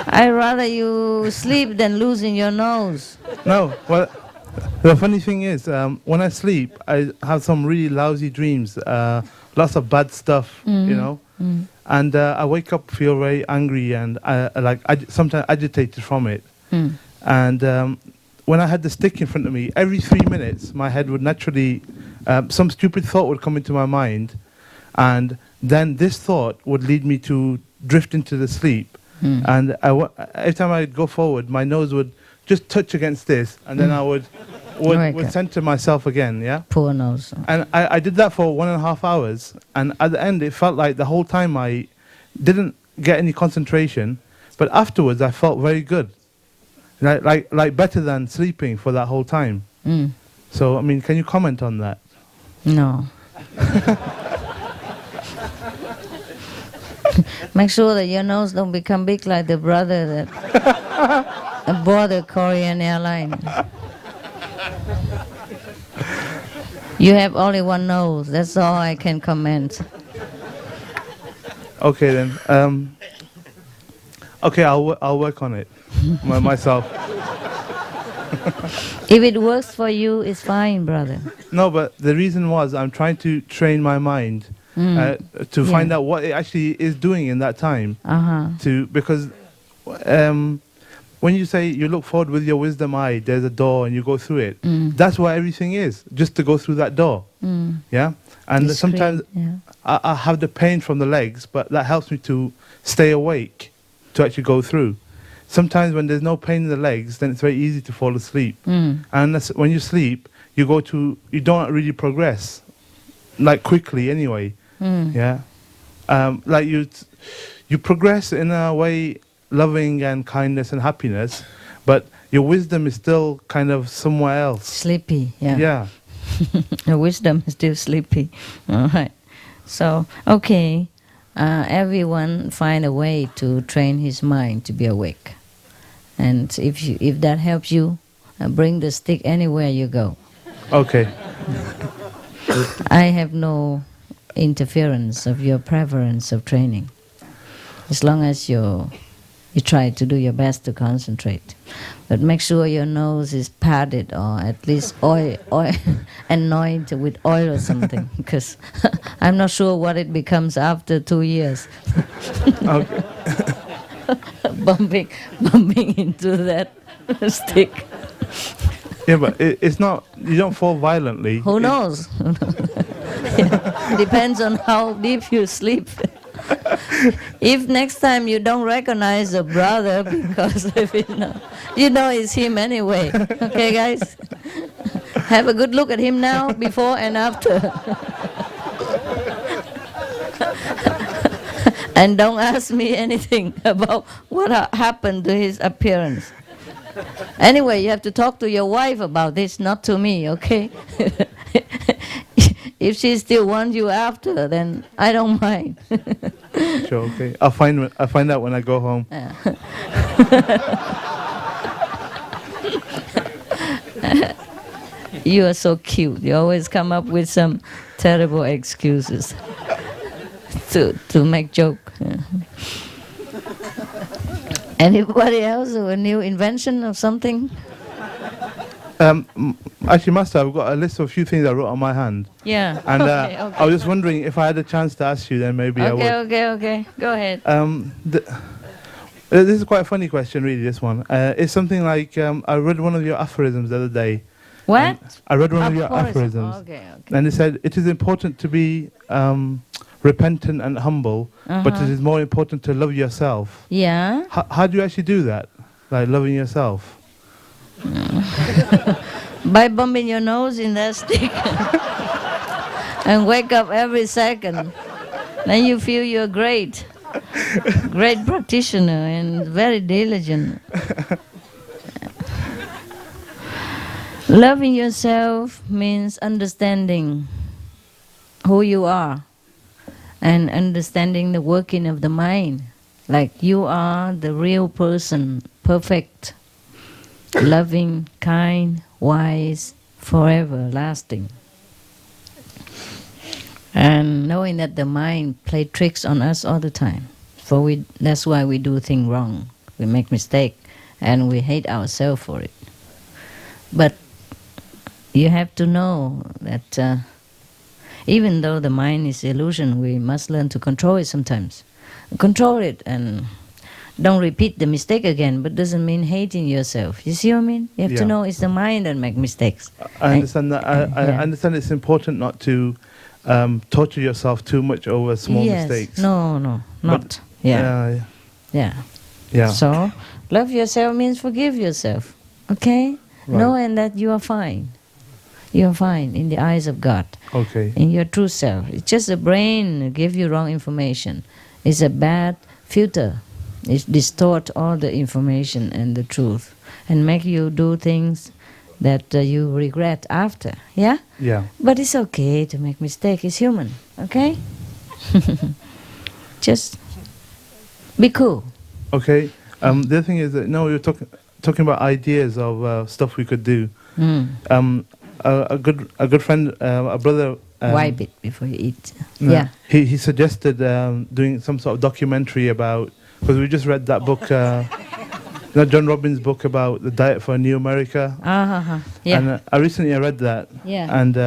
I'd rather you sleep than losing your nose. No, well, the funny thing is, when I sleep, I have some really lousy dreams, lots of bad stuff, you know. And I wake up, feel very angry, and sometimes agitated from it. And when I had the stick in front of me, every 3 minutes, my head would naturally, some stupid thought would come into my mind, and then this thought would lead me to drift into the sleep. And every time I'd go forward, my nose would just touch against this, and then I would center myself again, yeah? Poor nose. And I did that for 1.5 hours, and at the end it felt like the whole time I didn't get any concentration, but afterwards I felt very good. Like better than sleeping for that whole time. So, I mean, can you comment on that? No. Make sure that your nose don't become big like the brother that aboard the Korean airline. You have only one nose. That's all I can comment. Okay then. Okay, I'll work on it myself. If it works for you, it's fine, brother. No, but the reason was I'm trying to train my mind to find out what it actually is doing in that time. Because when you say you look forward with your wisdom eye, there's a door and you go through it. That's what everything is, just to go through that door. Yeah, and sometimes I have the pain from the legs, but that helps me to stay awake, to actually go through. Sometimes when there's no pain in the legs, then it's very easy to fall asleep. And when you sleep, you don't really progress, like quickly anyway. Yeah, like you progress in a way, loving and kindness and happiness, but your wisdom is still kind of somewhere else. Sleepy, yeah. Yeah. Your wisdom is still sleepy. All right. So, okay, everyone find a way to train his mind to be awake. And if that helps you, bring the stick anywhere you go. Okay. I have no interference of your preference of training. As long as you're You try to do your best to concentrate. But make sure your nose is padded or at least oil anointed with oil or something, because I'm not sure what it becomes after 2 years. Okay. bumping into that stick. Yeah, but it's not. You don't fall violently. Who knows? Depends on how deep you sleep. If next time you don't recognize a brother because of it, you know it's him anyway. Okay, guys? Have a good look at him now, before and after. And don't ask me anything about what happened to his appearance. Anyway, you have to talk to your wife about this, not to me, okay? If she still wants you after, then I don't mind. Sure, okay. I'll find out when I go home. You are so cute. You always come up with some terrible excuses to make joke. Anybody else with a new invention of something? Actually, Master, I've got a list of a few things I wrote on my hand. Yeah. And okay. I was just wondering if I had a chance to ask you, then maybe I would. Okay. Go ahead. This is quite a funny question, really, this one. It's something like, I read one of your aphorisms the other day. What? I read one of your aphorisms. Okay. And it said, it is important to be repentant and humble, but it is more important to love yourself. Yeah. How do you actually do that? Like loving yourself? By bumping your nose in that stick and wake up every second. Then you feel you're great practitioner and very diligent. Loving yourself means understanding who you are and understanding the working of the mind. Like you are the real person, perfect, loving, kind, wise, forever lasting. And knowing that the mind plays tricks on us all the time. That's why we do things wrong. We make mistakes and we hate ourselves for it. But you have to know that even though the mind is illusion, we must learn to control it sometimes. Control it and don't repeat the mistake again, but doesn't mean hating yourself. You see what I mean? You have to know it's the mind that makes mistakes. I understand that. I understand it's important not to torture yourself too much over small mistakes. No, not. Yeah. So, love yourself means forgive yourself. Okay? Right. Knowing that you are fine. You are fine in the eyes of God. Okay. In your true self. It's just the brain give you wrong information. It's a bad filter. It distorts all the information and the truth and make you do things that you regret after. Yeah? Yeah. But it's okay to make mistakes. It's human. Okay? Just be cool. Okay. The other thing is that, we were talking about ideas of stuff we could do. A good friend, a brother. Wipe it before you eat. No, yeah. He suggested doing some sort of documentary about, because we just read that book, John Robbins' book about the diet for a new America. Yeah. And I recently read that. Yeah. And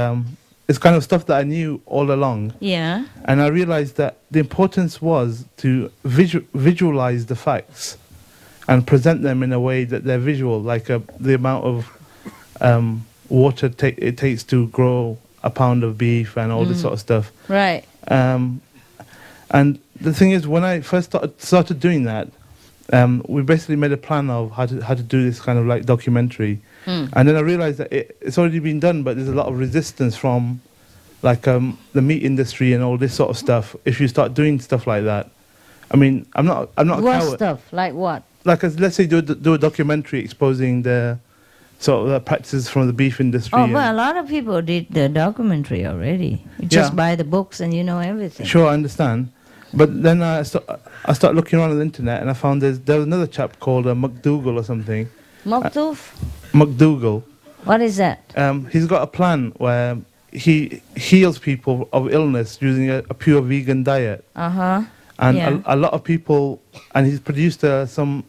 it's kind of stuff that I knew all along. Yeah. And I realized that the importance was to visualize the facts and present them in a way that they're visual, like the amount of water it takes to grow a pound of beef and all this sort of stuff. Right. And the thing is, when I first started doing that, we basically made a plan of how to do this kind of like documentary. And then I realized that it's already been done, but there's a lot of resistance from like the meat industry and all this sort of stuff. If you start doing stuff like that, I mean, I'm not a what coward. Stuff like what? Like let's say do a documentary exposing the sort of the practices from the beef industry. Oh, well, a lot of people did the documentary already. You just buy the books and you know everything. Sure, I understand. But then I started looking around on the internet and I found there was another chap called McDougall or something. McDougall. What is that? He's got a plan where he heals people of illness using a pure vegan diet. and Yeah. a lot of people, and he's produced some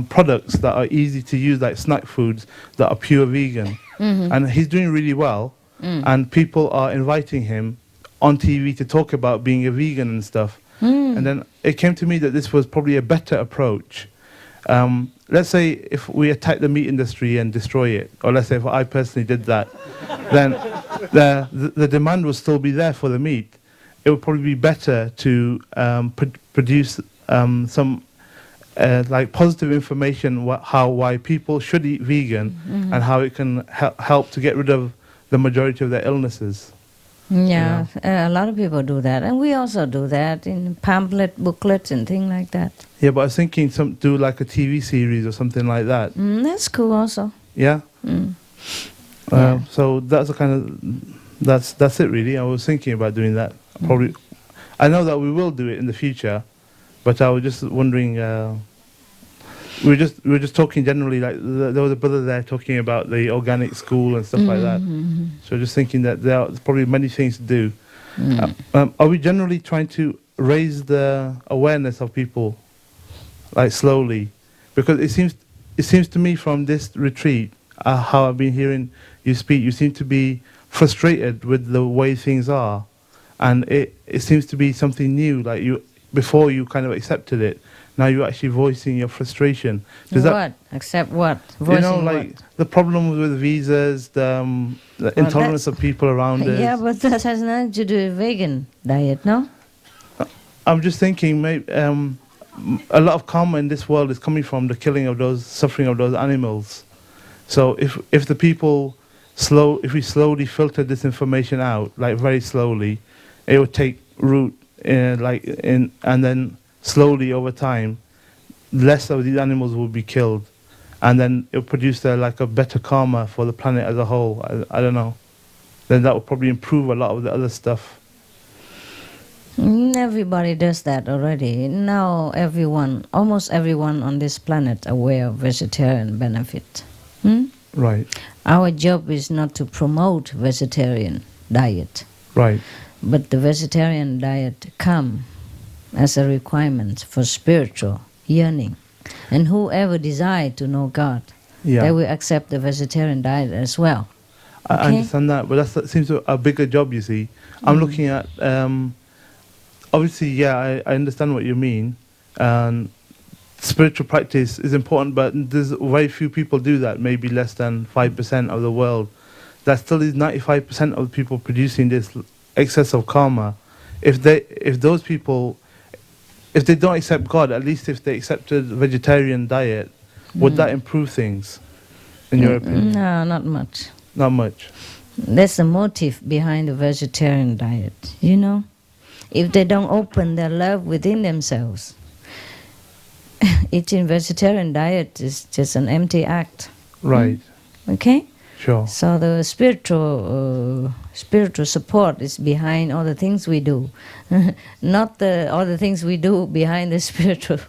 products that are easy to use, like snack foods that are pure vegan, and he's doing really well. And people are inviting him on TV to talk about being a vegan and stuff. And then it came to me that this was probably a better approach. Let's say if we attack the meat industry and destroy it, or let's say if I personally did that, then the demand will still be there for the meat. It would probably be better to produce some like positive information why people should eat vegan and how it can help to get rid of the majority of their illnesses. Yeah, a lot of people do that, and we also do that in pamphlet, booklets, and things like that. Yeah, but I was thinking do like a TV series or something like that. That's cool also. Yeah. Yeah. So that's the kind of that's it really. I was thinking about doing that. Probably, I know that we will do it in the future, but I was just wondering. We were just talking generally. Like there was a brother there talking about the organic school and stuff like that. So just thinking that there's probably many things to do. Are we generally trying to raise the awareness of people, like slowly? Because it seems to me from this retreat, how I've been hearing you speak, you seem to be frustrated with the way things are, and it seems to be something new. Like before you kind of accepted it. Now you're actually voicing your frustration. Accept what? Voicing like the problems with visas, the intolerance of people around us. Yeah, but that has nothing to do with vegan diet, no? I'm just thinking, maybe a lot of karma in this world is coming from the killing of those, suffering of those animals. So if the people if we slowly filter this information out, like very slowly, it would take root, and then. Slowly over time, less of these animals will be killed, and then it'll produce like a better karma for the planet as a whole. I don't know. Then that will probably improve a lot of the other stuff. Everybody does that already. Now almost everyone on this planet aware of vegetarian benefit. Right. Our job is not to promote vegetarian diet. Right. But the vegetarian diet come as a requirement for spiritual yearning. And whoever desire to know God, they will accept the vegetarian diet as well. I understand that, but that seems a bigger job, you see. I'm looking at, obviously, I understand what you mean. And spiritual practice is important, but there's very few people do that, maybe less than 5% of the world. That still is 95% of the people producing this excess of karma. If those people, if they don't accept God, at least if they accepted vegetarian diet, would that improve things, in your opinion? No, not much. Not much. There's a motive behind the vegetarian diet, you know? If they don't open their love within themselves, eating vegetarian diet is just an empty act. Right. Okay? Sure. So the spiritual support is behind all the things we do, not all the things we do behind the spiritual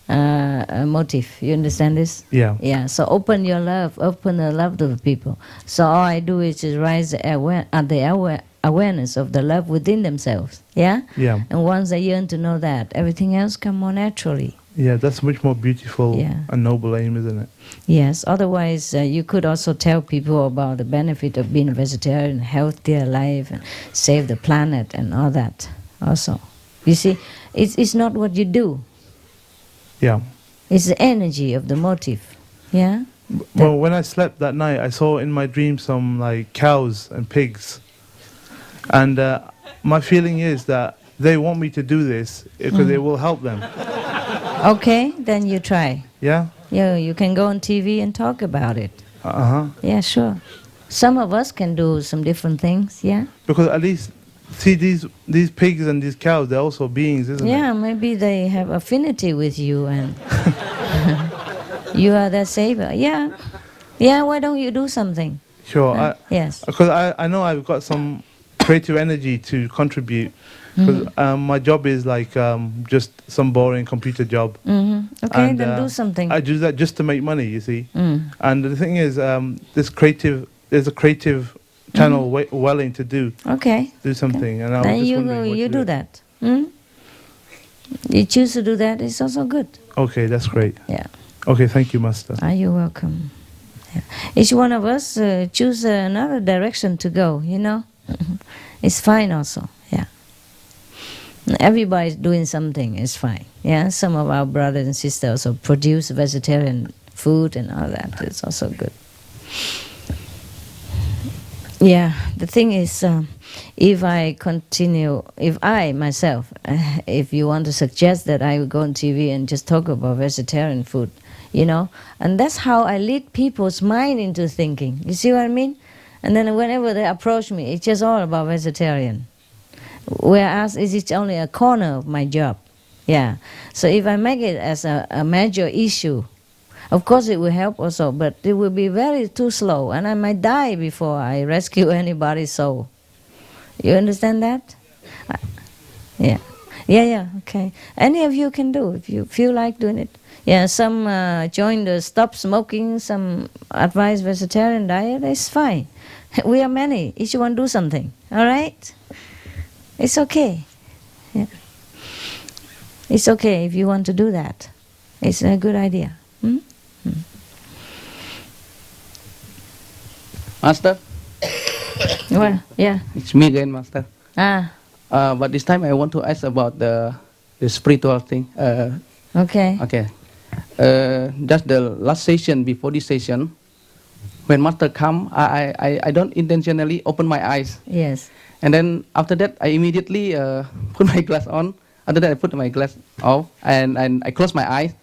motive. You understand this? Yeah. Yeah. So open the love to the people. So all I do is just raise the awareness of the love within themselves. Yeah. Yeah. And once they yearn to know that, everything else come more naturally. Yeah, that's much more beautiful and noble aim, isn't it? Yes, otherwise you could also tell people about the benefit of being a vegetarian, healthier life, and save the planet and all that also. You see, it's not what you do. Yeah. It's the energy of the motive. Yeah? Well, when I slept that night, I saw in my dream some like cows and pigs. And my feeling is that they want me to do this because it will help them. Okay, then you try. Yeah? Yeah, you can go on TV and talk about it. Uh-huh. Yeah, sure. Some of us can do some different things, yeah? Because at least, see, these pigs and these cows, they're also beings, isn't it? Yeah, maybe they have affinity with you and you are their savior. Yeah. Yeah, why don't you do something? Sure. Yes. Because I know I've got some creative energy to contribute. Because my job is like just some boring computer job. Okay, and, then do something. I do that just to make money, you see. And the thing is, there's a creative channel welling to do. Okay. Do something, and I was then just wondering what you do that. You choose to do that, it's also good. Okay, that's great. Yeah. Okay, thank you, Master. You're welcome. Yeah. Each one of us choose another direction to go, you know. It's fine also, yeah. Everybody's doing something, it's fine. Yeah, some of our brothers and sisters also produce vegetarian food and all that, it's also good. Yeah, the thing is, if I myself, if you want to suggest that I would go on TV and just talk about vegetarian food, you know, and that's how I lead people's mind into thinking. You see what I mean? And then whenever they approach me, it's just all about vegetarian. Whereas it's only a corner of my job. Yeah. So if I make it as a major issue, of course it will help also, but it will be too slow, and I might die before I rescue anybody's soul. You understand that? Yeah. Yeah, okay. Any of you can do if you feel like doing it. Yeah, some join the stop smoking, some advise vegetarian diet, it's fine. We are many, each one do something, all right? It's okay. Yeah. It's okay if you want to do that. It's a good idea. Hmm? Master? Well, yeah. It's me again, Master. But this time I want to ask about the spiritual thing. Okay. Okay. Just the last session, before this session, when Master come, I don't intentionally open my eyes. Yes. And then after that, I immediately put my glass on. After that, I put my glass off and I close my eyes.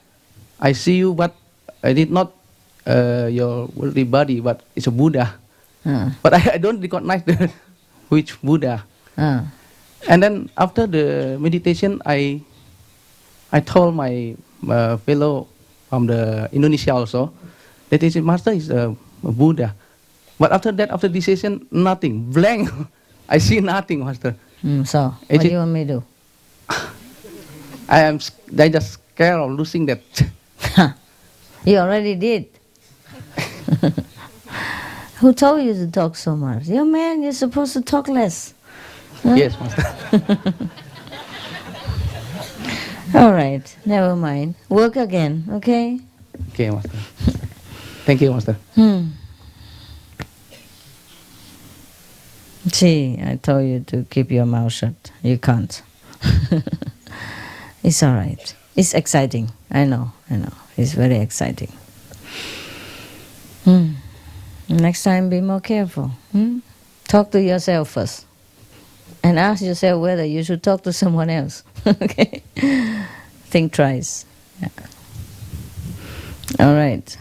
I see you, but I did not your worldly body, but it's a Buddha. But I don't recognize which Buddha. And then after the meditation, I told my fellow from the Indonesia also that this Master is a Buddha. But after that, after this session, nothing, blank. I see nothing, Master. So what do you want me to do? I just scared of losing that. You already did. Who told you to talk so much? You're man, you're supposed to talk less. Huh? Yes, Master. All right, never mind. Work again, okay? Okay, Master. Thank you, Master. See, I told you to keep your mouth shut. You can't. It's all right. It's exciting. I know. It's very exciting. Next time, be more careful. Talk to yourself first. And ask yourself whether you should talk to someone else. Okay? Think twice. Yeah. All right.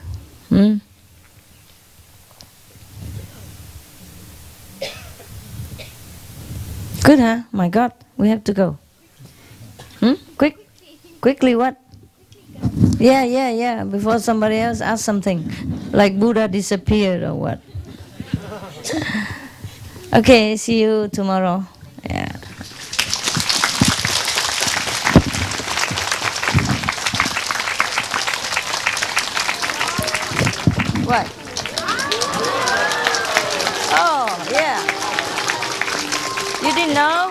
Good, huh? My God, we have to go. Quickly what? Yeah. Before somebody else asks something, like Buddha disappeared or what? Okay, see you tomorrow. Yeah. What? Oh, yeah. You didn't know?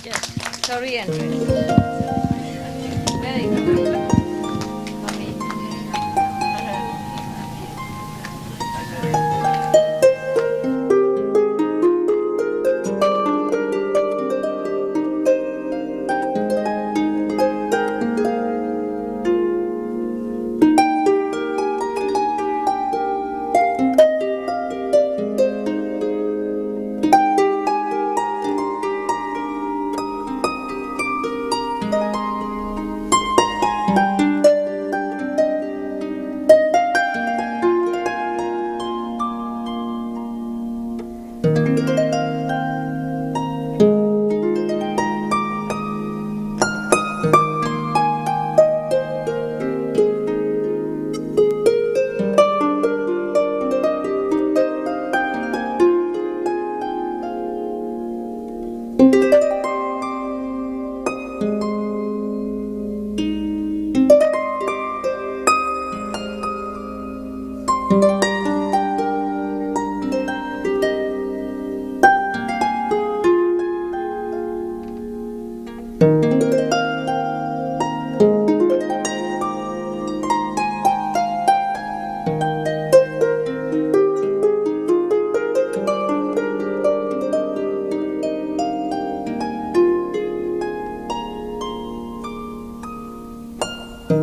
Yes, Korean.